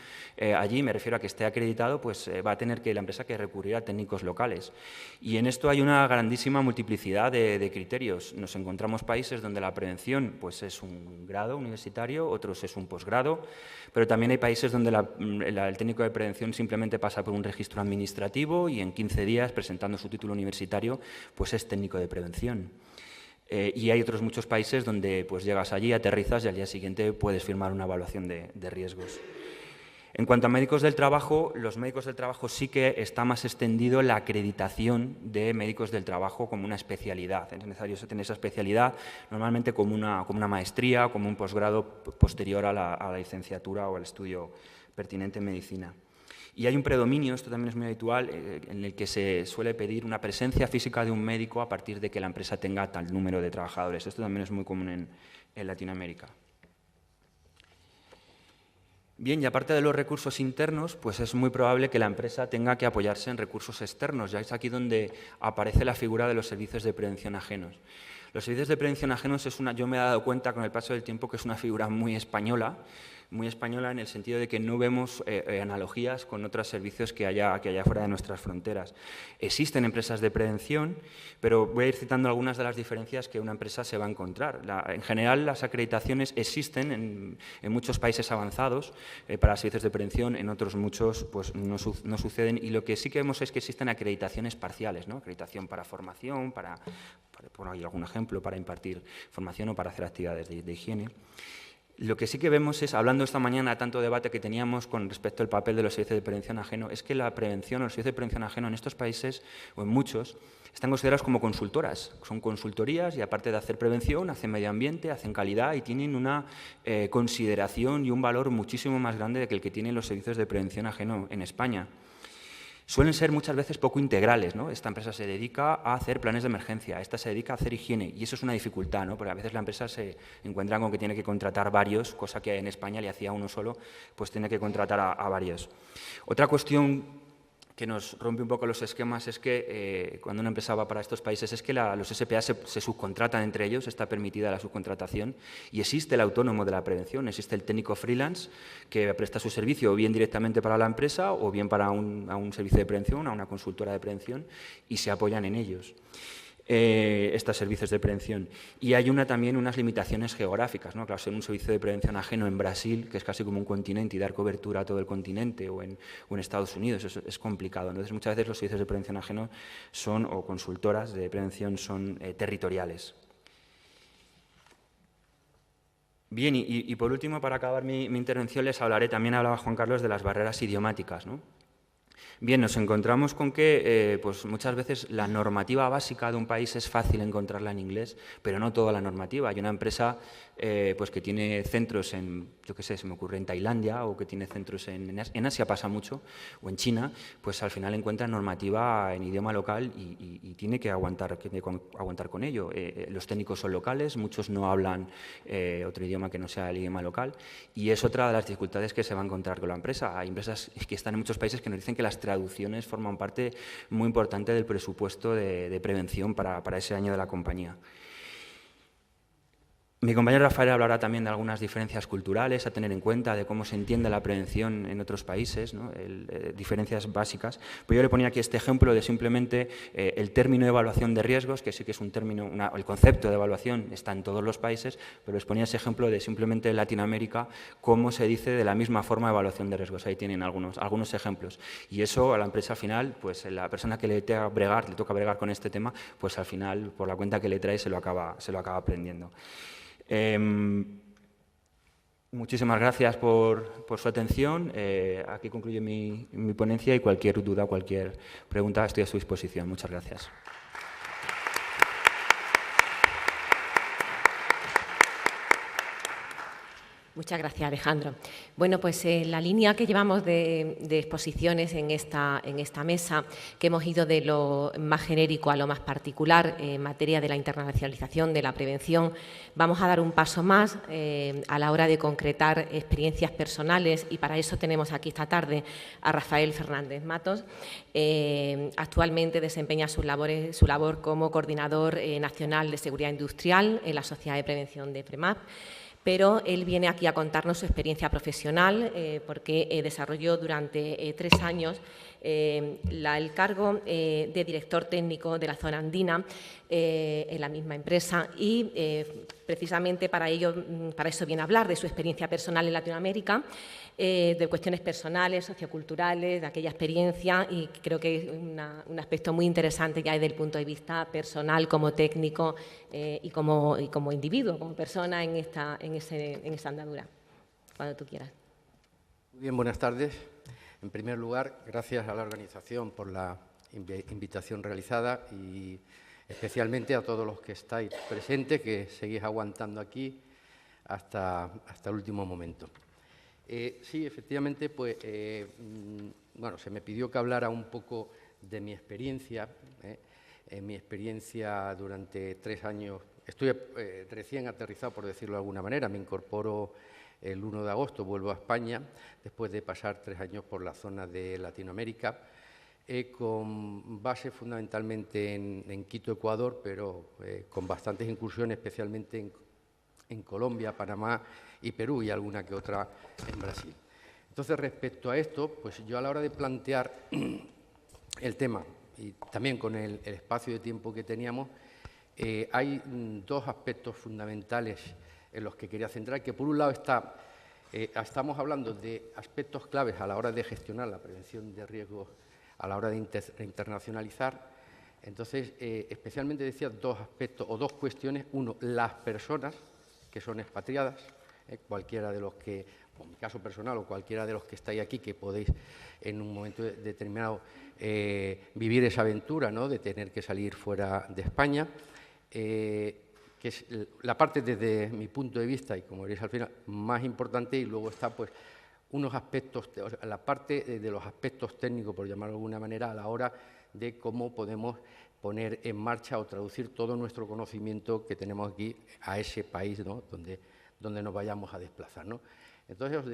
allí, me refiero a que esté acreditado, pues va a tener que la empresa que recurrir a técnicos locales. Y en esto hay una grandísima multiplicidad de criterios. Nos encontramos países donde la prevención pues, es un grado universitario, otros es un posgrado, pero también hay países donde el técnico de prevención simplemente pasa por un registro administrativo y en 15 días, presentando su título universitario, pues es técnico de prevención. Y hay otros muchos países donde pues, llegas allí, aterrizas y al día siguiente puedes firmar una evaluación de riesgos. En cuanto a médicos del trabajo, los médicos del trabajo sí que está más extendido la acreditación de médicos del trabajo como una especialidad. Es necesario tener esa especialidad, normalmente como una maestría o como un posgrado posterior a la licenciatura o al estudio pertinente en medicina. Y hay un predominio, esto también es muy habitual, en el que se suele pedir una presencia física de un médico a partir de que la empresa tenga tal número de trabajadores. Esto también es muy común en Latinoamérica. Bien, y aparte de los recursos internos, pues es muy probable que la empresa tenga que apoyarse en recursos externos. Ya es aquí donde aparece la figura de los servicios de prevención ajenos. Los servicios de prevención ajenos yo me he dado cuenta con el paso del tiempo que es una figura muy española en el sentido de que no vemos analogías con otros servicios que haya fuera de nuestras fronteras. Existen empresas de prevención, pero voy a ir citando algunas de las diferencias que una empresa se va a encontrar. En general, las acreditaciones existen en muchos países avanzados para servicios de prevención, en otros muchos pues, no suceden, y lo que sí que vemos es que existen acreditaciones parciales, ¿no? Acreditación para formación, por ahí algún ejemplo, para impartir formación o para hacer actividades de higiene. Lo que sí que vemos es, hablando esta mañana, tanto debate que teníamos con respecto al papel de los servicios de prevención ajeno, es que la prevención o los servicios de prevención ajeno en estos países, o en muchos, están considerados como consultoras. Son consultorías y, aparte de hacer prevención, hacen medio ambiente, hacen calidad y tienen una consideración y un valor muchísimo más grande que el que tienen los servicios de prevención ajeno en España. Suelen ser muchas veces poco integrales, ¿no? Esta empresa se dedica a hacer planes de emergencia, esta se dedica a hacer higiene, y eso es una dificultad, ¿no? Porque a veces la empresa se encuentra con que tiene que contratar varios, cosa que en España le hacía uno solo, pues tiene que contratar a varios. Otra cuestión que nos rompe un poco los esquemas es que cuando una empresa va para estos países es que los SPA se subcontratan entre ellos, está permitida la subcontratación, y existe el autónomo de la prevención, existe el técnico freelance que presta su servicio o bien directamente para la empresa o bien para un servicio de prevención, a una consultora de prevención, y se apoyan en ellos. Estos servicios de prevención. Y hay también unas limitaciones geográficas, ¿no? Claro, ser un servicio de prevención ajeno en Brasil, que es casi como un continente, y dar cobertura a todo el continente, o en Estados Unidos, es complicado. Entonces, muchas veces los servicios de prevención ajeno son, o consultoras de prevención, son territoriales. Bien, y por último, para acabar mi intervención, les hablaré, también hablaba Juan Carlos, de las barreras idiomáticas, ¿no? Bien, nos encontramos con que pues muchas veces la normativa básica de un país es fácil encontrarla en inglés, pero no toda la normativa. Hay una empresa pues que tiene centros en, yo qué sé, se me ocurre, en Tailandia, o que tiene centros en Asia, pasa mucho, o en China, pues al final encuentra normativa en idioma local y tiene que aguantar con ello. Los técnicos son locales, muchos no hablan otro idioma que no sea el idioma local, y es otra de las dificultades que se va a encontrar con la empresa. Hay empresas que están en muchos países que nos dicen que las traducciones forman parte muy importante del presupuesto de prevención para ese año de la compañía. Mi compañero Rafael hablará también de algunas diferencias culturales a tener en cuenta, de cómo se entiende la prevención en otros países, ¿no? Diferencias básicas. Pero yo le ponía aquí este ejemplo de simplemente el término de evaluación de riesgos, que sí que es un término, el concepto de evaluación está en todos los países, pero les ponía ese ejemplo de simplemente en Latinoamérica cómo se dice de la misma forma evaluación de riesgos. Ahí tienen algunos ejemplos. Y eso a la empresa al final, pues la persona que le toca bregar con este tema, pues al final, por la cuenta que le trae, se lo acaba aprendiendo. Muchísimas gracias por su atención. Aquí concluye mi ponencia, y cualquier duda, cualquier pregunta, estoy a su disposición. Muchas gracias. Muchas gracias, Alejandro. Bueno, pues la línea que llevamos de exposiciones en esta mesa, que hemos ido de lo más genérico a lo más particular en materia de la internacionalización de la prevención, vamos a dar un paso más a la hora de concretar experiencias personales, y para eso tenemos aquí esta tarde a Rafael Fernández Matos. Actualmente desempeña su labor como coordinador nacional de seguridad industrial en la Sociedad de Prevención de FREMAP. Pero él viene aquí a contarnos su experiencia profesional porque desarrolló durante 3 años el cargo de director técnico de la zona andina en la misma empresa, y precisamente para eso viene a hablar de su experiencia personal en Latinoamérica, de cuestiones personales, socioculturales, de aquella experiencia, y creo que es un aspecto muy interesante ya desde el punto de vista personal, como técnico y como individuo, como persona en esa andadura. Cuando tú quieras. Muy bien, buenas tardes. En primer lugar, gracias a la organización por la invitación realizada, y especialmente a todos los que estáis presentes, que seguís aguantando aquí hasta el último momento. Sí, efectivamente, pues, bueno, se me pidió que hablara un poco de mi experiencia. Mi experiencia durante 3 años, estoy recién aterrizado, por decirlo de alguna manera, me incorporo el 1 de agosto, vuelvo a España, después de pasar 3 años por la zona de Latinoamérica, con base fundamentalmente en Quito, Ecuador, pero con bastantes incursiones, especialmente en Colombia, Panamá y Perú, y alguna que otra en Brasil. Entonces, respecto a esto, pues yo a la hora de plantear el tema, y también con el espacio de tiempo que teníamos, hay 2 aspectos fundamentales en los que quería centrar, que por un lado estamos hablando de aspectos claves a la hora de gestionar la prevención de riesgos, a la hora de internacionalizar. Entonces, especialmente decía 2 aspectos o 2 cuestiones. Uno, las personas que son expatriadas, cualquiera de los que, en mi caso personal o cualquiera de los que estáis aquí, que podéis en un momento determinado vivir esa aventura, ¿no?, de tener que salir fuera de España, que es la parte desde mi punto de vista, y como veréis al final, más importante, y luego está pues unos aspectos, la parte de los aspectos técnicos, por llamarlo de alguna manera, a la hora de cómo podemos poner en marcha o traducir todo nuestro conocimiento que tenemos aquí a ese país, ¿no?, donde nos vayamos a desplazar, ¿no? Entonces,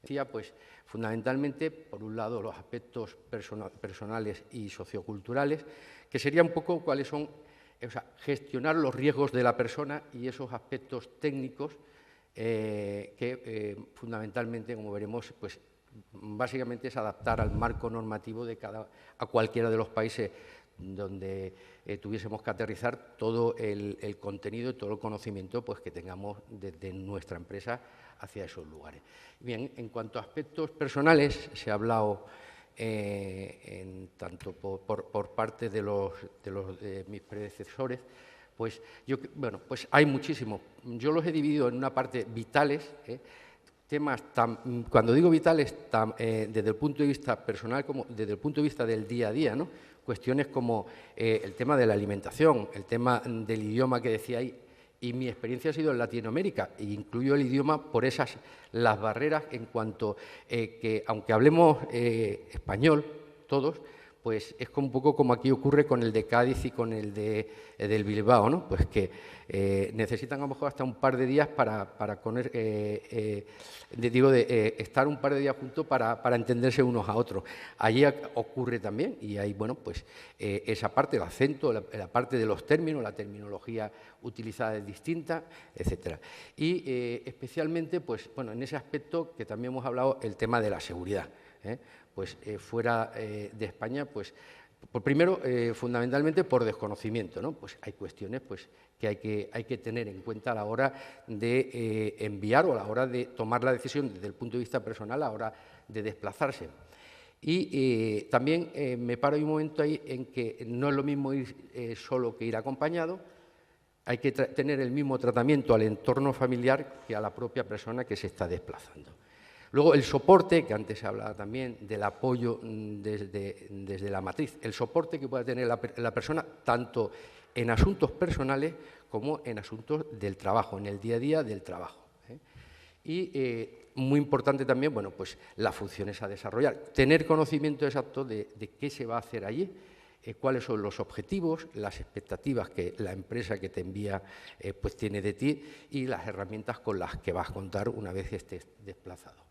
decía, pues, fundamentalmente, por un lado, los aspectos personales y socioculturales, que sería un poco cuáles son, o sea, gestionar los riesgos de la persona y esos aspectos técnicos que fundamentalmente, como veremos, pues básicamente es adaptar al marco normativo a cualquiera de los países donde tuviésemos que aterrizar todo el contenido y todo el conocimiento pues, que tengamos desde nuestra empresa hacia esos lugares. Bien, en cuanto a aspectos personales, se ha hablado tanto por parte de mis predecesores, pues hay muchísimos. Yo los he dividido en una parte vitales, temas, cuando digo vitales, desde el punto de vista personal como desde el punto de vista del día a día, ¿no? Cuestiones como el tema de la alimentación, el tema del idioma que decía ahí, y mi experiencia ha sido en Latinoamérica, e incluyo el idioma por las barreras en cuanto que, aunque hablemos español todos, pues es un poco como aquí ocurre con el de Cádiz y con el del Bilbao, ¿no? Pues que necesitan a lo mejor hasta un par de días para estar un par de días juntos para entenderse unos a otros. Allí ocurre también, y hay, bueno, pues esa parte, el acento, la parte de los términos, la terminología utilizada es distinta, etcétera. Y especialmente, pues, bueno, en ese aspecto que también hemos hablado, el tema de la seguridad, pues fuera de España, pues primero, fundamentalmente por desconocimiento, ¿no? Pues hay cuestiones pues, que hay que tener en cuenta a la hora de enviar o a la hora de tomar la decisión desde el punto de vista personal a la hora de desplazarse. Y también me paro un momento ahí en que no es lo mismo ir solo que ir acompañado. Hay que tener el mismo tratamiento al entorno familiar que a la propia persona que se está desplazando. Luego, el soporte, que antes se hablaba también del apoyo desde la matriz, el soporte que pueda tener la persona tanto en asuntos personales como en asuntos del trabajo, en el día a día del trabajo. Y muy importante también, bueno, pues las funciones a desarrollar, tener conocimiento exacto de qué se va a hacer allí, cuáles son los objetivos, las expectativas que la empresa que te envía pues tiene de ti y las herramientas con las que vas a contar una vez estés desplazado.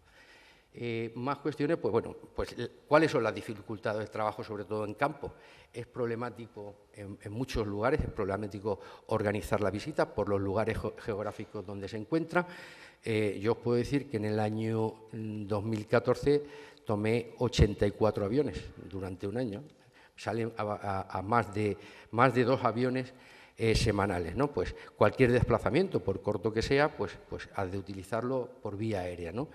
Más cuestiones, pues bueno, pues cuáles son las dificultades de trabajo, sobre todo en campo. Es problemático en muchos lugares, es problemático organizar la visita por los lugares geográficos donde se encuentra. Yo os puedo decir que en el año 2014 tomé 84 aviones durante un año. Salen a más de 2 aviones semanales, ¿no? Pues cualquier desplazamiento, por corto que sea, pues has de utilizarlo por vía aérea, ¿no?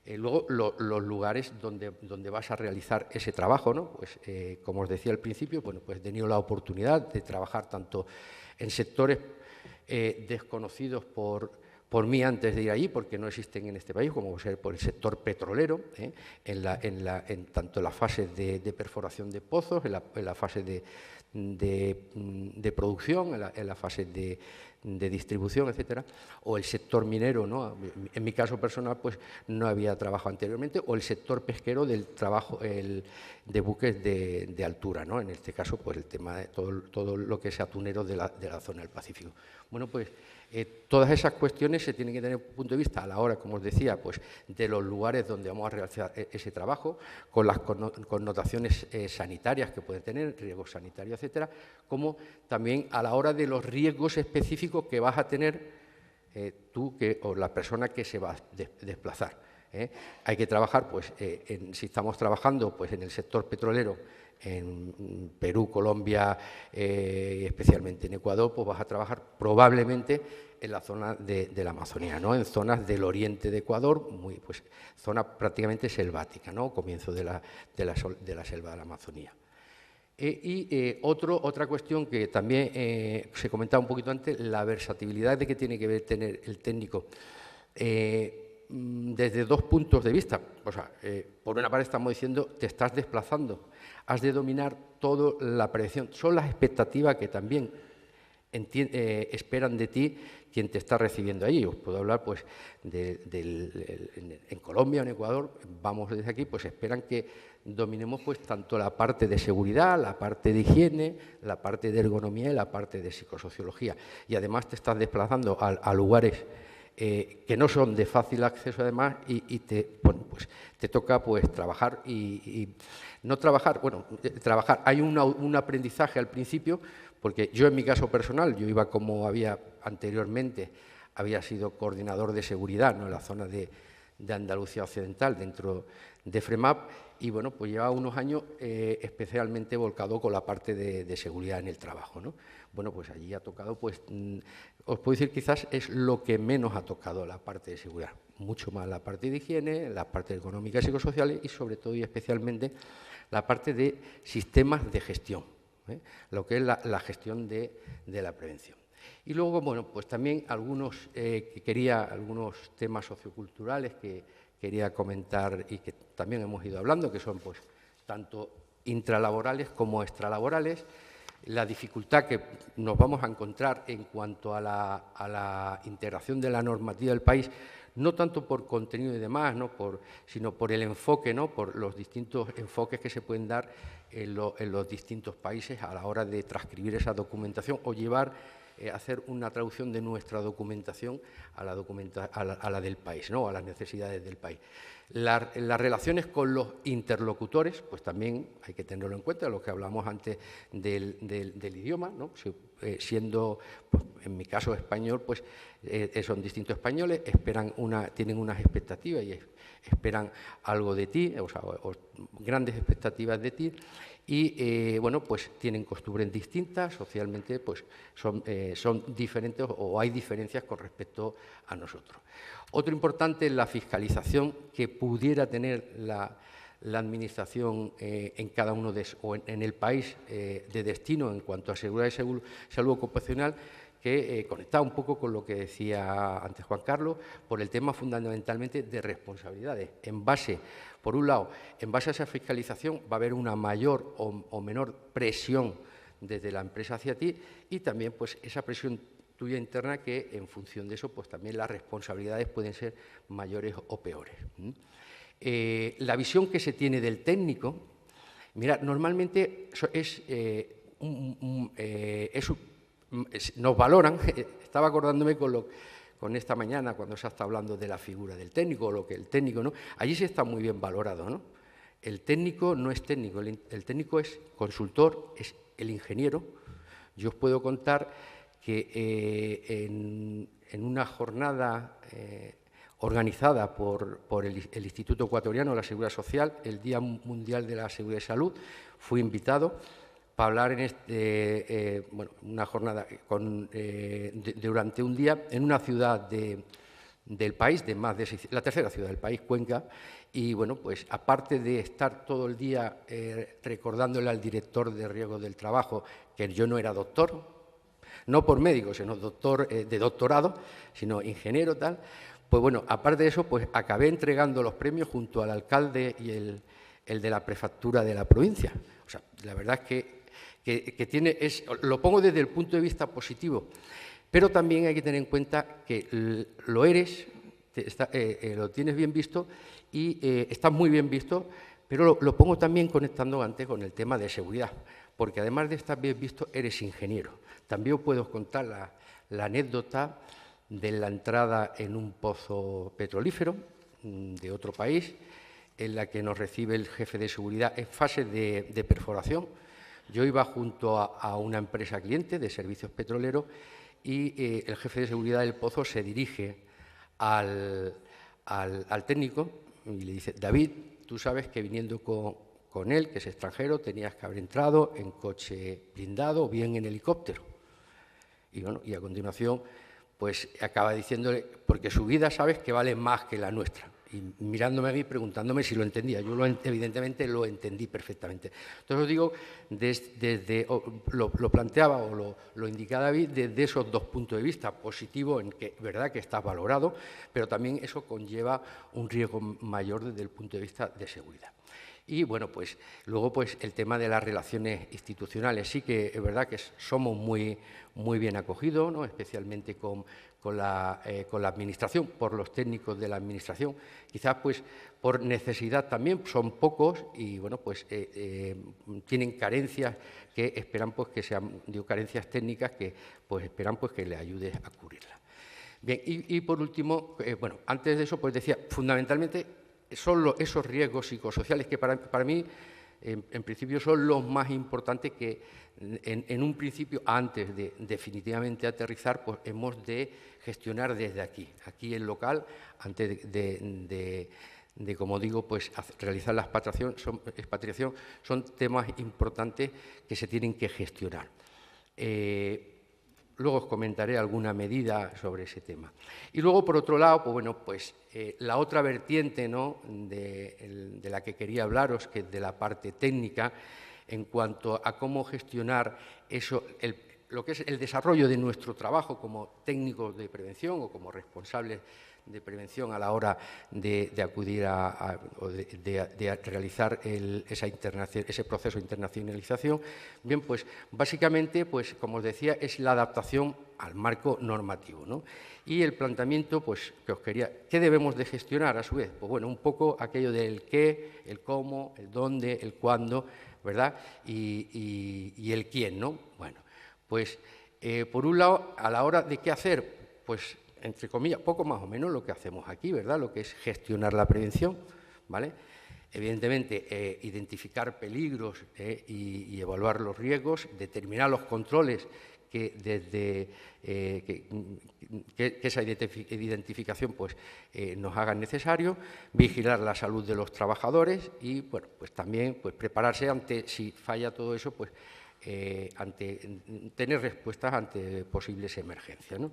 Luego, los lugares donde vas a realizar ese trabajo, ¿no? Pues, como os decía al principio, bueno, pues he tenido la oportunidad de trabajar tanto en sectores desconocidos por mí antes de ir allí, porque no existen en este país, como ser por el sector petrolero, en tanto en la fase de perforación de pozos, en la fase de producción, en la fase de distribución, etcétera, o el sector minero, ¿no? En mi caso personal, pues no había trabajado anteriormente, o el sector pesquero del trabajo de buques de altura, ¿no? En este caso, pues el tema de todo lo que es atunero de la zona del Pacífico. Bueno, pues todas esas cuestiones se tienen que tener punto de vista a la hora, como os decía, pues de los lugares donde vamos a realizar ese trabajo, con las connotaciones sanitarias que puede tener, riesgos sanitarios, etcétera, como también a la hora de los riesgos específicos que vas a tener tú o la persona que se va a desplazar. Hay que trabajar, pues, si estamos trabajando pues, en el sector petrolero, en Perú, Colombia, especialmente en Ecuador, pues vas a trabajar probablemente en la zona de la Amazonía, ¿no? En zonas del oriente de Ecuador, pues, zona prácticamente selvática, ¿no? Comienzo de la selva de la Amazonía. Otra cuestión que también se comentaba un poquito antes, la versatilidad de que tiene que tener el técnico desde dos puntos de vista. O sea, por una parte estamos diciendo, te estás desplazando, has de dominar toda la prevención. Son las expectativas que también esperan de ti quien te está recibiendo allí. Os puedo hablar, pues, en Colombia, en Ecuador, vamos desde aquí, pues esperan que dominemos, pues, tanto la parte de seguridad, la parte de higiene, la parte de ergonomía y la parte de psicosociología. Y además te estás desplazando a lugares que no son de fácil acceso, además, y te toca, pues, trabajar y no trabajar, bueno, trabajar. Hay un aprendizaje al principio, porque yo, en mi caso personal, yo iba como había anteriormente, había sido coordinador de seguridad, ¿no?, en la zona de Andalucía Occidental, dentro de FREMAP, y bueno, pues llevaba unos años especialmente volcado con la parte de seguridad en el trabajo, ¿no? Bueno, pues allí ha tocado, pues, os puedo decir, quizás es lo que menos ha tocado la parte de seguridad, mucho más la parte de higiene, la parte económica y psicosociales y sobre todo y especialmente la parte de sistemas de gestión, lo que es la gestión de la prevención. Y luego, bueno, pues también algunos temas socioculturales que quería comentar y que también hemos ido hablando, que son, pues, tanto intralaborales como extralaborales, la dificultad que nos vamos a encontrar en cuanto a la integración de la normativa del país, no tanto por contenido y demás, ¿no?, sino por el enfoque, ¿no?, por los distintos enfoques que se pueden dar en los distintos países a la hora de transcribir esa documentación o hacer una traducción de nuestra documentación a la del país, ¿no?, a las necesidades del país. Las relaciones con los interlocutores, pues también hay que tenerlo en cuenta, lo que hablamos antes del idioma, ¿no? Siendo, pues, en mi caso, español, pues son distintos españoles, tienen unas expectativas y esperan algo de ti, o sea, grandes expectativas de ti. Y, bueno, pues tienen costumbres distintas, socialmente, pues son diferentes o hay diferencias con respecto a nosotros. Otro importante es la fiscalización que pudiera tener la Administración en cada uno o en el país de destino en cuanto a seguridad y salud ocupacional, que conectaba un poco con lo que decía antes Juan Carlos, por el tema fundamentalmente de responsabilidades. Por un lado, en base a esa fiscalización va a haber una mayor o menor presión desde la empresa hacia ti y también, pues, esa presión tuya interna que, en función de eso, pues también las responsabilidades pueden ser mayores o peores. La visión que se tiene del técnico, mira, normalmente nos valoran, estaba acordándome con esta mañana cuando se está hablando de la figura del técnico, o lo que el técnico, ¿no? Allí se está muy bien valorado, ¿no? El técnico no es técnico, el técnico es consultor, es el ingeniero. Yo os puedo contar que en una jornada organizada por el Instituto Ecuatoriano de la Seguridad Social, el Día Mundial de la Seguridad y Salud, fui invitado para hablar en una jornada durante un día en una ciudad del país, la tercera ciudad del país, Cuenca, y bueno, pues aparte de estar todo el día recordándole al director de riesgos del trabajo que yo no era doctor, no por médico, sino doctor de doctorado, sino ingeniero tal, pues bueno, aparte de eso, pues acabé entregando los premios junto al alcalde y el de la prefectura de la provincia. O sea, la verdad es que lo pongo desde el punto de vista positivo, pero también hay que tener en cuenta que lo eres, lo tienes bien visto y estás muy bien visto, pero lo pongo también conectando antes con el tema de seguridad, porque además de estar bien visto, eres ingeniero. También os puedo contar la anécdota de la entrada en un pozo petrolífero de otro país, en la que nos recibe el jefe de seguridad en fase de perforación. Yo iba junto a una empresa cliente de servicios petroleros y el jefe de seguridad del pozo se dirige al técnico y le dice: David, tú sabes que viniendo con él, que es extranjero, tenías que haber entrado en coche blindado o bien en helicóptero. Y bueno, y a continuación, pues acaba diciéndole, porque su vida sabes que vale más que la nuestra. y mirándome a mí, preguntándome si lo entendía. Yo evidentemente lo entendí perfectamente. Entonces os digo, lo planteaba o lo indicaba David desde esos dos puntos de vista. Positivo en que, verdad, que está valorado, pero también eso conlleva un riesgo mayor desde el punto de vista de seguridad. Y, bueno, pues luego pues el tema de las relaciones institucionales. Sí que es verdad que somos muy bien acogidos, ¿no? Especialmente con la Administración, por los técnicos de la Administración. Quizás pues por necesidad también, son pocos y, bueno, pues tienen carencias que esperan pues que sean, digo, carencias técnicas que pues esperan pues que les ayude a cubrirlas. Bien, y por último, bueno, antes de eso pues decía, fundamentalmente son esos riesgos psicosociales que para mí, en principio, son los más importantes que, en un principio, antes de definitivamente aterrizar, pues hemos de gestionar desde aquí el local, antes de como digo, pues realizar la expatriación, son temas importantes que se tienen que gestionar. Luego os comentaré alguna medida sobre ese tema. Y luego, por otro lado, pues bueno, pues la otra vertiente, ¿no?, de la que quería hablaros, que es de la parte técnica, en cuanto a cómo gestionar eso, lo que es el desarrollo de nuestro trabajo como técnicos de prevención o como responsables de prevención a la hora de acudir o de realizar ese proceso de internacionalización. Bien, pues básicamente, pues como os decía, es la adaptación al marco normativo, ¿no? Y el planteamiento, pues que os quería, ¿qué debemos de gestionar a su vez? Pues bueno, un poco aquello del qué, el cómo, el dónde, el cuándo, ¿verdad? Y el quién, ¿no? Bueno, pues por un lado, a la hora de qué hacer, pues entre comillas, poco más o menos lo que hacemos aquí, ¿verdad? Lo que es gestionar la prevención, ¿vale? Evidentemente, identificar peligros y evaluar los riesgos, determinar los controles que esa identificación pues, nos haga necesario, vigilar la salud de los trabajadores y, bueno, pues también pues, prepararse ante, si falla todo eso, pues tener respuestas ante posibles emergencias, ¿no?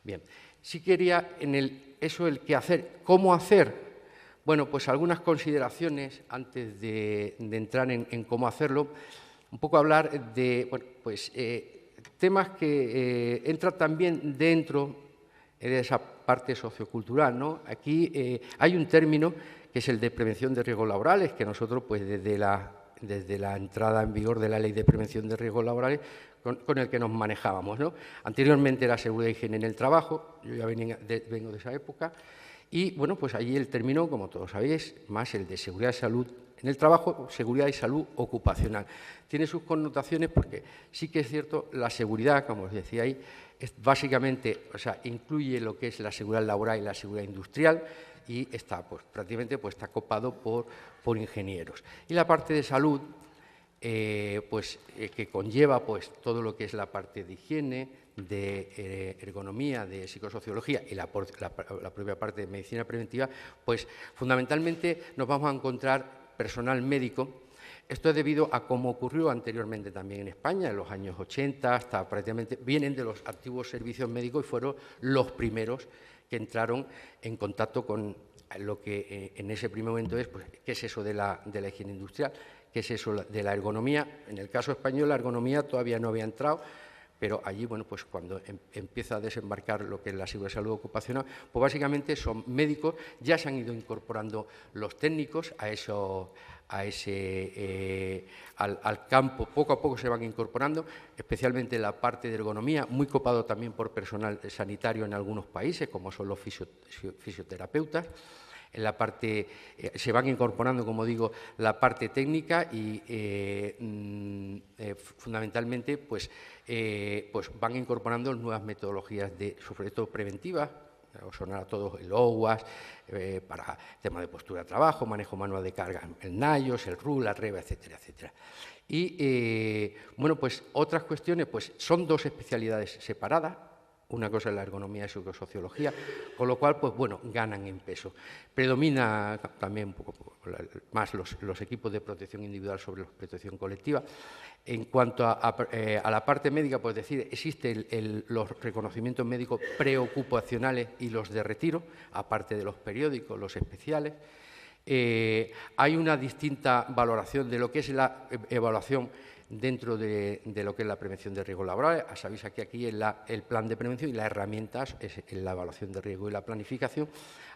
Bien, sí quería el qué hacer, cómo hacer. Bueno, pues algunas consideraciones antes de entrar en cómo hacerlo. Un poco hablar de, bueno, pues temas que entran también dentro de esa parte sociocultural, ¿no? Aquí hay un término que es el de prevención de riesgos laborales, que nosotros, pues desde la entrada en vigor de la Ley de Prevención de Riesgos Laborales, con el que nos manejábamos, ¿no? Anteriormente era seguridad y higiene en el trabajo, yo ya vengo de esa época, y bueno, pues allí el término, como todos sabéis, más el de seguridad y salud en el trabajo, seguridad y salud ocupacional. Tiene sus connotaciones porque sí que es cierto, la seguridad, como os decía ahí, es básicamente, o sea, incluye lo que es la seguridad laboral y la seguridad industrial, y está, pues prácticamente pues, está copado por ingenieros. Y la parte de salud, que conlleva pues, todo lo que es la parte de higiene, de ergonomía, de psicosociología y la propia parte de medicina preventiva, pues fundamentalmente nos vamos a encontrar personal médico. Esto es debido a cómo ocurrió anteriormente también en España, en los años 80, hasta prácticamente, vienen de los antiguos servicios médicos y fueron los primeros que entraron en contacto con lo que en ese primer momento es, pues, ¿qué es eso de la higiene industrial? ¿Qué es eso de la ergonomía? En el caso español, la ergonomía todavía no había entrado, pero allí, bueno, pues cuando empieza a desembarcar lo que es la seguridad y salud ocupacional, pues básicamente son médicos, ya se han ido incorporando los técnicos al campo, poco a poco se van incorporando, especialmente la parte de ergonomía, muy copado también por personal sanitario en algunos países, como son los fisioterapeutas. En la parte, se van incorporando, como digo, la parte técnica y fundamentalmente pues van incorporando nuevas metodologías sobre todo preventivas. Os sonará a todos el OWASP, para temas de postura de trabajo, manejo manual de carga, el NIOS, el RU, la REVA, etcétera, etcétera. Y, bueno, pues otras cuestiones, pues son dos especialidades separadas, una cosa es la ergonomía y psicosociología, con lo cual, pues bueno, ganan en peso. Predomina también un poco más los equipos de protección individual sobre la protección colectiva. En cuanto a la parte médica, pues decir, existen los reconocimientos médicos preocupacionales y los de retiro, aparte de los periódicos, los especiales. Hay una distinta valoración de lo que es la evaluación dentro de lo que es la prevención de riesgos laborales. Sabéis que aquí el plan de prevención y las herramientas es la evaluación de riesgo y la planificación.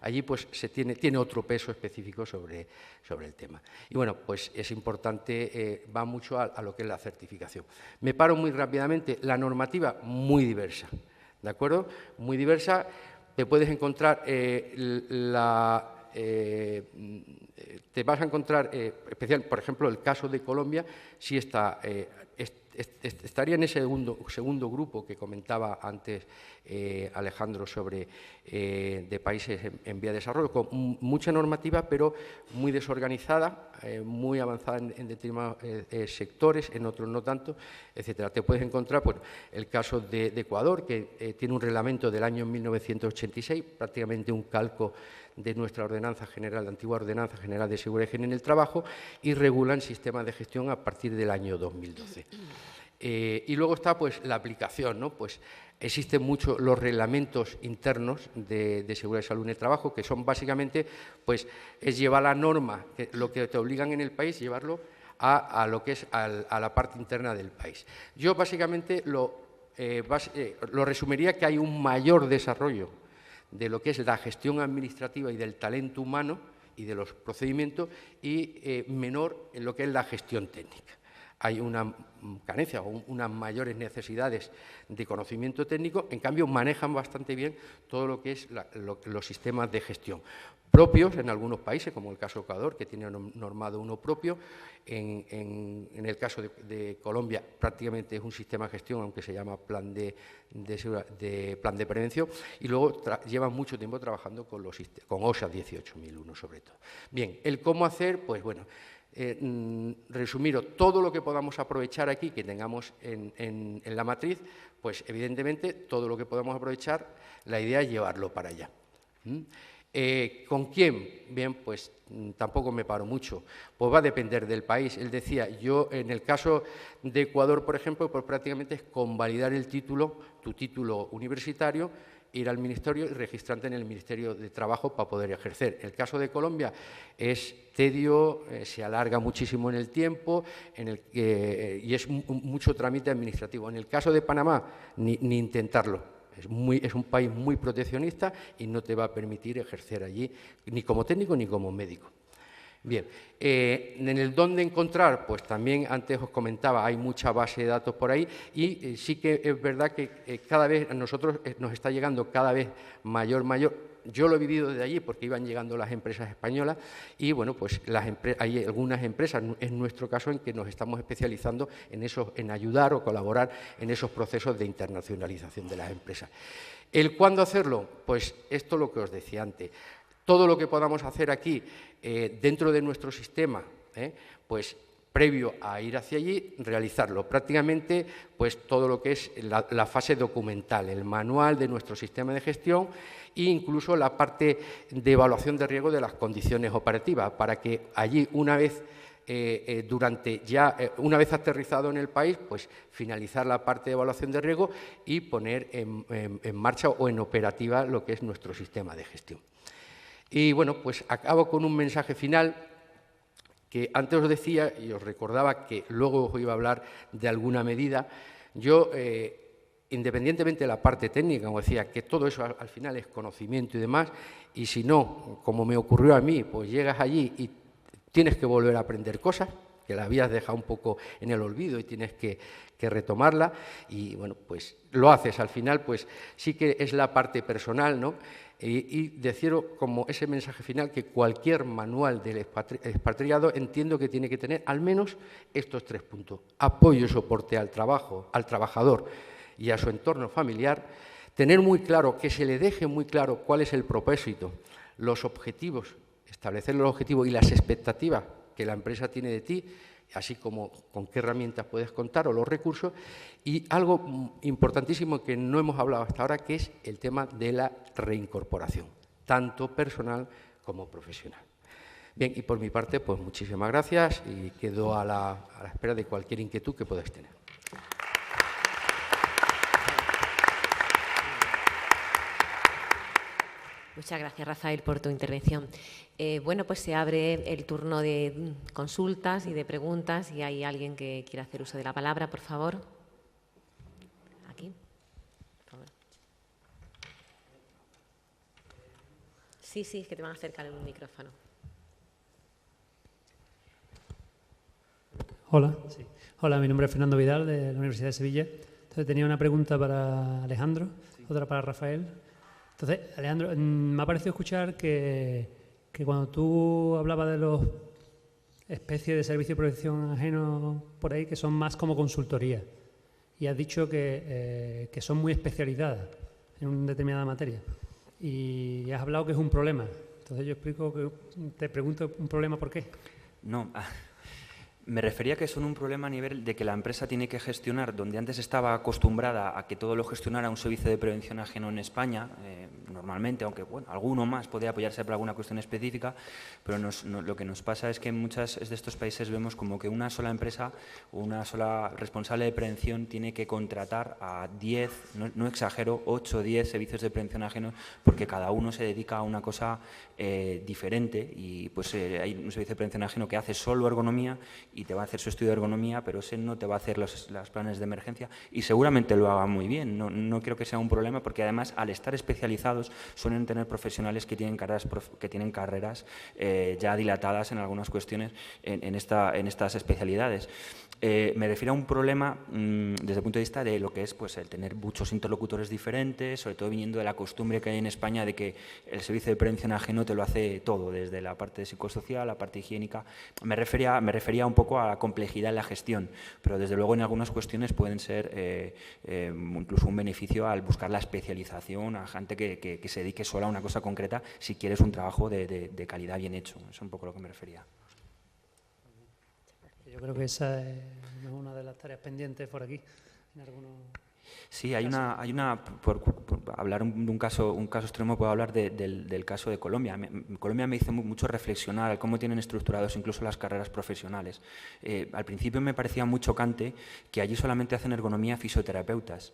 Allí pues tiene otro peso específico sobre el tema. Y bueno, pues es importante, va mucho a lo que es la certificación. Me paro muy rápidamente. La normativa muy diversa, ¿de acuerdo? Muy diversa. Te puedes encontrar te vas a encontrar, especial, por ejemplo, el caso de Colombia, sí estaría en ese segundo grupo que comentaba antes Alejandro sobre de países en vía de desarrollo, con mucha normativa, pero muy desorganizada, muy avanzada en determinados sectores, en otros no tanto, etcétera. Te puedes encontrar pues, el caso de Ecuador, que tiene un reglamento del año 1986, prácticamente un calco de nuestra ordenanza general, la antigua ordenanza general de seguridad y higiene en el trabajo, y regulan sistemas de gestión a partir del año 2012. Y luego está pues la aplicación, ¿no? Pues existen muchos los reglamentos internos de seguridad y salud en el trabajo, que son básicamente, pues, es llevar la norma, lo que te obligan en el país, llevarlo a lo que es a la parte interna del país. Yo básicamente lo resumiría que hay un mayor desarrollo de lo que es la gestión administrativa y del talento humano y de los procedimientos y menor en lo que es la gestión técnica. Hay una carencia o unas mayores necesidades de conocimiento técnico, en cambio manejan bastante bien todo lo que es los sistemas de gestión propios en algunos países, como el caso de Ecuador, que tiene normado uno propio. En el caso de Colombia prácticamente es un sistema de gestión, aunque se llama plan de prevención, y luego llevan mucho tiempo trabajando con OSHA 18001 sobre todo. Bien, el cómo hacer, pues bueno, resumirlo, todo lo que podamos aprovechar aquí, que tengamos en la matriz, pues evidentemente todo lo que podamos aprovechar, la idea es llevarlo para allá. ¿Con quién? Bien, pues tampoco me paro mucho, pues va a depender del país. Él decía, yo en el caso de Ecuador, por ejemplo, pues prácticamente es convalidar el título, tu título universitario, ir al ministerio y registrarte en el Ministerio de Trabajo para poder ejercer. El caso de Colombia es tedio, se alarga muchísimo en el tiempo y es mucho trámite administrativo. En el caso de Panamá, ni intentarlo. Es un país muy proteccionista y no te va a permitir ejercer allí ni como técnico ni como médico. Bien, en el dónde encontrar, pues también antes os comentaba, hay mucha base de datos por ahí y sí que es verdad que cada vez a nosotros nos está llegando cada vez mayor. Yo lo he vivido desde allí porque iban llegando las empresas españolas y, bueno, pues hay algunas empresas, en nuestro caso, en que nos estamos especializando en ayudar o colaborar en esos procesos de internacionalización de las empresas. ¿El cuándo hacerlo? Pues esto es lo que os decía antes. Todo lo que podamos hacer aquí dentro de nuestro sistema, pues previo a ir hacia allí, realizarlo. Prácticamente, pues todo lo que es la fase documental, el manual de nuestro sistema de gestión e incluso la parte de evaluación de riesgo de las condiciones operativas, para que allí una vez una vez aterrizado en el país, pues finalizar la parte de evaluación de riesgo y poner en marcha o en operativa lo que es nuestro sistema de gestión. Y bueno, pues acabo con un mensaje final que antes os decía y os recordaba que luego os iba a hablar de alguna medida. Yo, independientemente de la parte técnica, como decía, que todo eso al final es conocimiento y demás, y si no, como me ocurrió a mí, pues llegas allí y tienes que volver a aprender cosas que la habías dejado un poco en el olvido y tienes que retomarla, y bueno, pues lo haces. Al final, pues sí que es la parte personal, ¿no? Y deciros como ese mensaje final que cualquier manual del expatriado entiendo que tiene que tener al menos estos 3 puntos. Apoyo y soporte al trabajador y a su entorno familiar. Tener muy claro, que se le deje muy claro cuál es el propósito, los objetivos, establecer los objetivos y las expectativas que la empresa tiene de ti, así como con qué herramientas puedes contar o los recursos, y algo importantísimo que no hemos hablado hasta ahora, que es el tema de la reincorporación, tanto personal como profesional. Bien, y por mi parte, pues muchísimas gracias y quedo a la espera de cualquier inquietud que podáis tener. Muchas gracias, Rafael, por tu intervención. Bueno, pues se abre el turno de consultas y de preguntas. Si hay alguien que quiera hacer uso de la palabra, por favor. Aquí. Por favor. Sí, es que te van a acercar el micrófono. Hola, sí. Hola, mi nombre es Fernando Vidal, de la Universidad de Sevilla. Entonces, tenía una pregunta para Alejandro, otra para Rafael. Entonces, Alejandro, me ha parecido escuchar que cuando tú hablabas de las especies de servicio de protección ajeno por ahí, que son más como consultoría, y has dicho que son muy especializadas en una determinada materia, y has hablado que es un problema. Entonces, te pregunto, ¿un problema por qué? No, me refería que son un problema a nivel de que la empresa tiene que gestionar, donde antes estaba acostumbrada a que todo lo gestionara un servicio de prevención ajeno en España, normalmente, aunque bueno, alguno más podía apoyarse por alguna cuestión específica, pero lo que nos pasa es que en muchos de estos países vemos como que una sola empresa o una sola responsable de prevención tiene que contratar a 10, no exagero, 8 o 10 servicios de prevención ajenos, porque cada uno se dedica a una cosa diferente, y pues hay un servicio de prevención ajeno que hace solo ergonomía y te va a hacer su estudio de ergonomía, pero ese no te va a hacer los planes de emergencia, y seguramente lo haga muy bien. No creo que sea un problema, porque además, al estar especializados, suelen tener profesionales que tienen carreras ya dilatadas en algunas cuestiones en estas especialidades. Me refiero a un problema desde el punto de vista de lo que es pues, el tener muchos interlocutores diferentes, sobre todo viniendo de la costumbre que hay en España de que el servicio de prevención ajeno te lo hace todo, desde la parte psicosocial, la parte higiénica. Me refería un poco a la complejidad en la gestión, pero desde luego en algunas cuestiones pueden ser incluso un beneficio al buscar la especialización a gente que se dedique sola a una cosa concreta, si quieres un trabajo de calidad bien hecho. Eso es un poco lo que me refería. Yo creo que esa es una de las tareas pendientes por aquí. Sí, por hablar de un caso extremo, puedo hablar del caso de Colombia. Colombia me hizo mucho reflexionar cómo tienen estructurados incluso las carreras profesionales. Al principio me parecía muy chocante que allí solamente hacen ergonomía fisioterapeutas.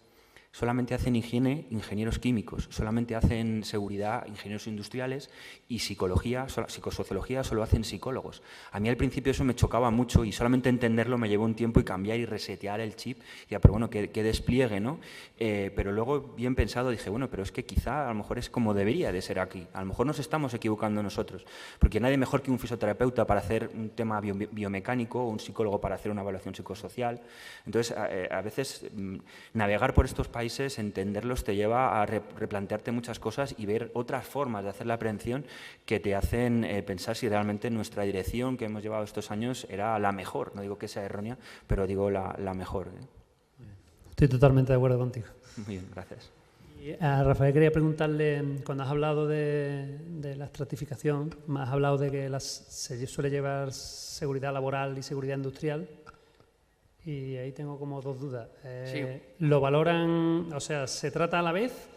Solamente hacen higiene ingenieros químicos, solamente hacen seguridad ingenieros industriales, y psicosociología solo hacen psicólogos. A mí al principio eso me chocaba mucho, y solamente entenderlo me llevó un tiempo y cambiar y resetear el chip. Ya, pero bueno, qué despliegue, ¿no? Pero luego, bien pensado, dije, bueno, pero es que quizá a lo mejor es como debería de ser aquí. A lo mejor nos estamos equivocando nosotros, porque nadie mejor que un fisioterapeuta para hacer un tema biomecánico, o un psicólogo para hacer una evaluación psicosocial. Entonces, a veces navegar por estos países, entenderlos, te lleva a replantearte muchas cosas y ver otras formas de hacer la prevención que te hacen pensar si realmente nuestra dirección que hemos llevado estos años era la mejor. No digo que sea errónea, pero digo la mejor. Estoy totalmente de acuerdo contigo. Muy bien, gracias. Y a Rafael quería preguntarle, cuando has hablado de la estratificación, me has hablado de que se suele llevar seguridad laboral y seguridad industrial. Y ahí tengo como dos dudas. Sí. ¿Lo valoran, o sea, se trata a la vez?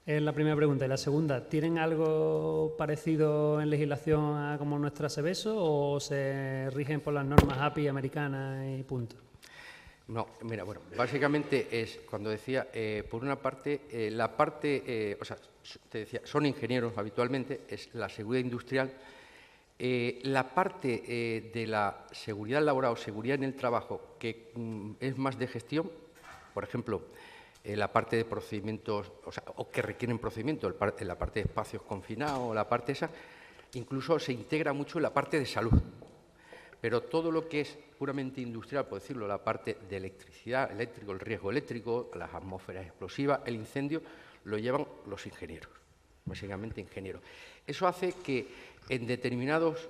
Es la primera pregunta. Y la segunda, ¿tienen algo parecido en legislación a como nuestra SEBESO o se rigen por las normas API americanas y punto? No, mira, bueno, básicamente es, cuando decía, por una parte, o sea, te decía, son ingenieros habitualmente, es la seguridad industrial. La parte de la seguridad laboral o seguridad en el trabajo, que es más de gestión, por ejemplo, la parte de procedimientos, o que requieren procedimientos, la parte de espacios confinados, la parte esa, incluso se integra mucho en la parte de salud. Pero todo lo que es puramente industrial, por decirlo, la parte de electricidad, eléctrico, el riesgo eléctrico, las atmósferas explosivas, el incendio, lo llevan los ingenieros, básicamente ingenieros. Eso hace que en determinados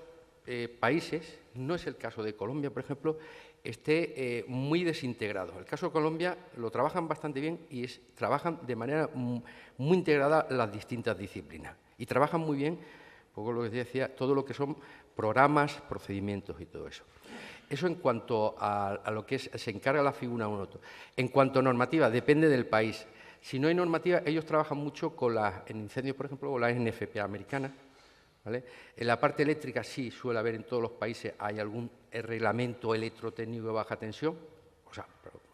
países, no es el caso de Colombia, por ejemplo, esté muy desintegrado. El caso de Colombia lo trabajan bastante bien y trabajan de manera muy integrada las distintas disciplinas. Y trabajan muy bien, poco lo que decía, todo lo que son programas, procedimientos y todo eso. Eso en cuanto a lo que se encarga la figura de un autor. En cuanto a normativa, depende del país. Si no hay normativa, ellos trabajan mucho en incendios, por ejemplo, con la NFPA americana, ¿vale? En la parte eléctrica sí suele haber en todos los países, hay algún reglamento electrotécnico de baja tensión, o sea,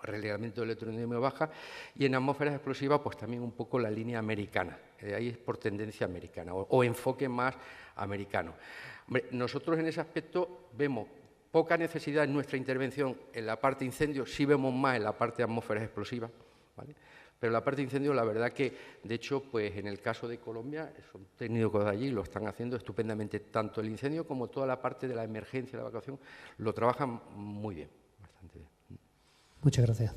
reglamento electrotécnico de baja, y en atmósferas explosivas pues también un poco la línea americana, ahí es por tendencia americana o enfoque más americano. Hombre, nosotros en ese aspecto vemos poca necesidad en nuestra intervención en la parte de incendios, sí vemos más en la parte de atmósferas explosivas, ¿vale? Pero la parte de incendio, la verdad que, de hecho, pues en el caso de Colombia, son técnicos de allí, lo están haciendo estupendamente, tanto el incendio como toda la parte de la emergencia, la evacuación, lo trabajan muy bien, bastante bien. Muchas gracias.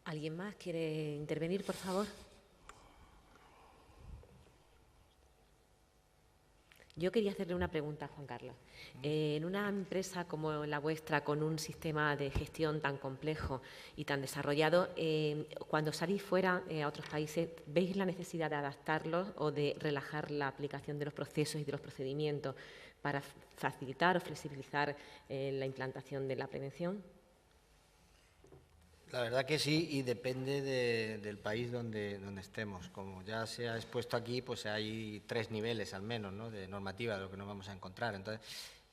¿Alguien más quiere intervenir, por favor? Yo quería hacerle una pregunta a Juan Carlos. En una empresa como la vuestra, con un sistema de gestión tan complejo y tan desarrollado, cuando salís fuera a otros países, ¿veis la necesidad de adaptarlos o de relajar la aplicación de los procesos y de los procedimientos para facilitar o flexibilizar la implantación de la prevención? La verdad que sí, y depende del país donde estemos. Como ya se ha expuesto aquí, pues hay 3 niveles al menos, ¿no?, de normativa de lo que nos vamos a encontrar. Entonces,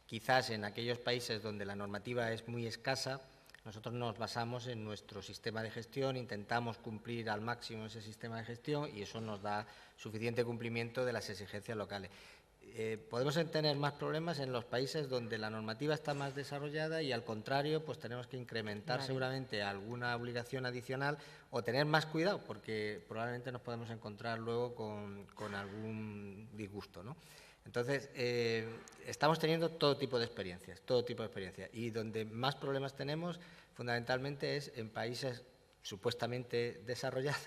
quizás en aquellos países donde la normativa es muy escasa, nosotros nos basamos en nuestro sistema de gestión, intentamos cumplir al máximo ese sistema de gestión y eso nos da suficiente cumplimiento de las exigencias locales. Podemos tener más problemas en los países donde la normativa está más desarrollada y, al contrario, pues tenemos que incrementar seguramente alguna obligación adicional o tener más cuidado, porque probablemente nos podemos encontrar luego con algún disgusto, ¿no? Entonces, estamos teniendo todo tipo de experiencias, y donde más problemas tenemos fundamentalmente es en países supuestamente desarrollados,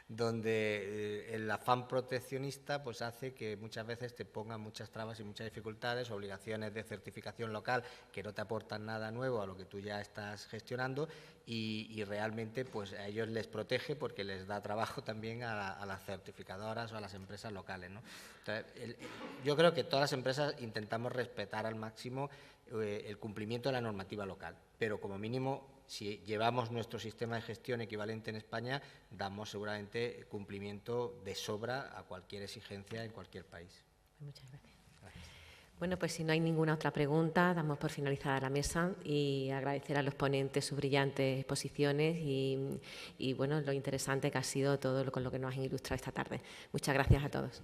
donde el afán proteccionista pues hace que muchas veces te pongan muchas trabas y muchas dificultades, obligaciones de certificación local que no te aportan nada nuevo a lo que tú ya estás gestionando y realmente pues a ellos les protege porque les da trabajo también a las certificadoras o a las empresas locales, ¿no? Entonces, yo creo que todas las empresas intentamos respetar al máximo el cumplimiento de la normativa local, pero como mínimo, si llevamos nuestro sistema de gestión equivalente en España, damos seguramente cumplimiento de sobra a cualquier exigencia en cualquier país. Muchas gracias. Bueno, pues si no hay ninguna otra pregunta, damos por finalizada la mesa y agradecer a los ponentes sus brillantes exposiciones y bueno, lo interesante que ha sido todo con lo que nos han ilustrado esta tarde. Muchas gracias a todos.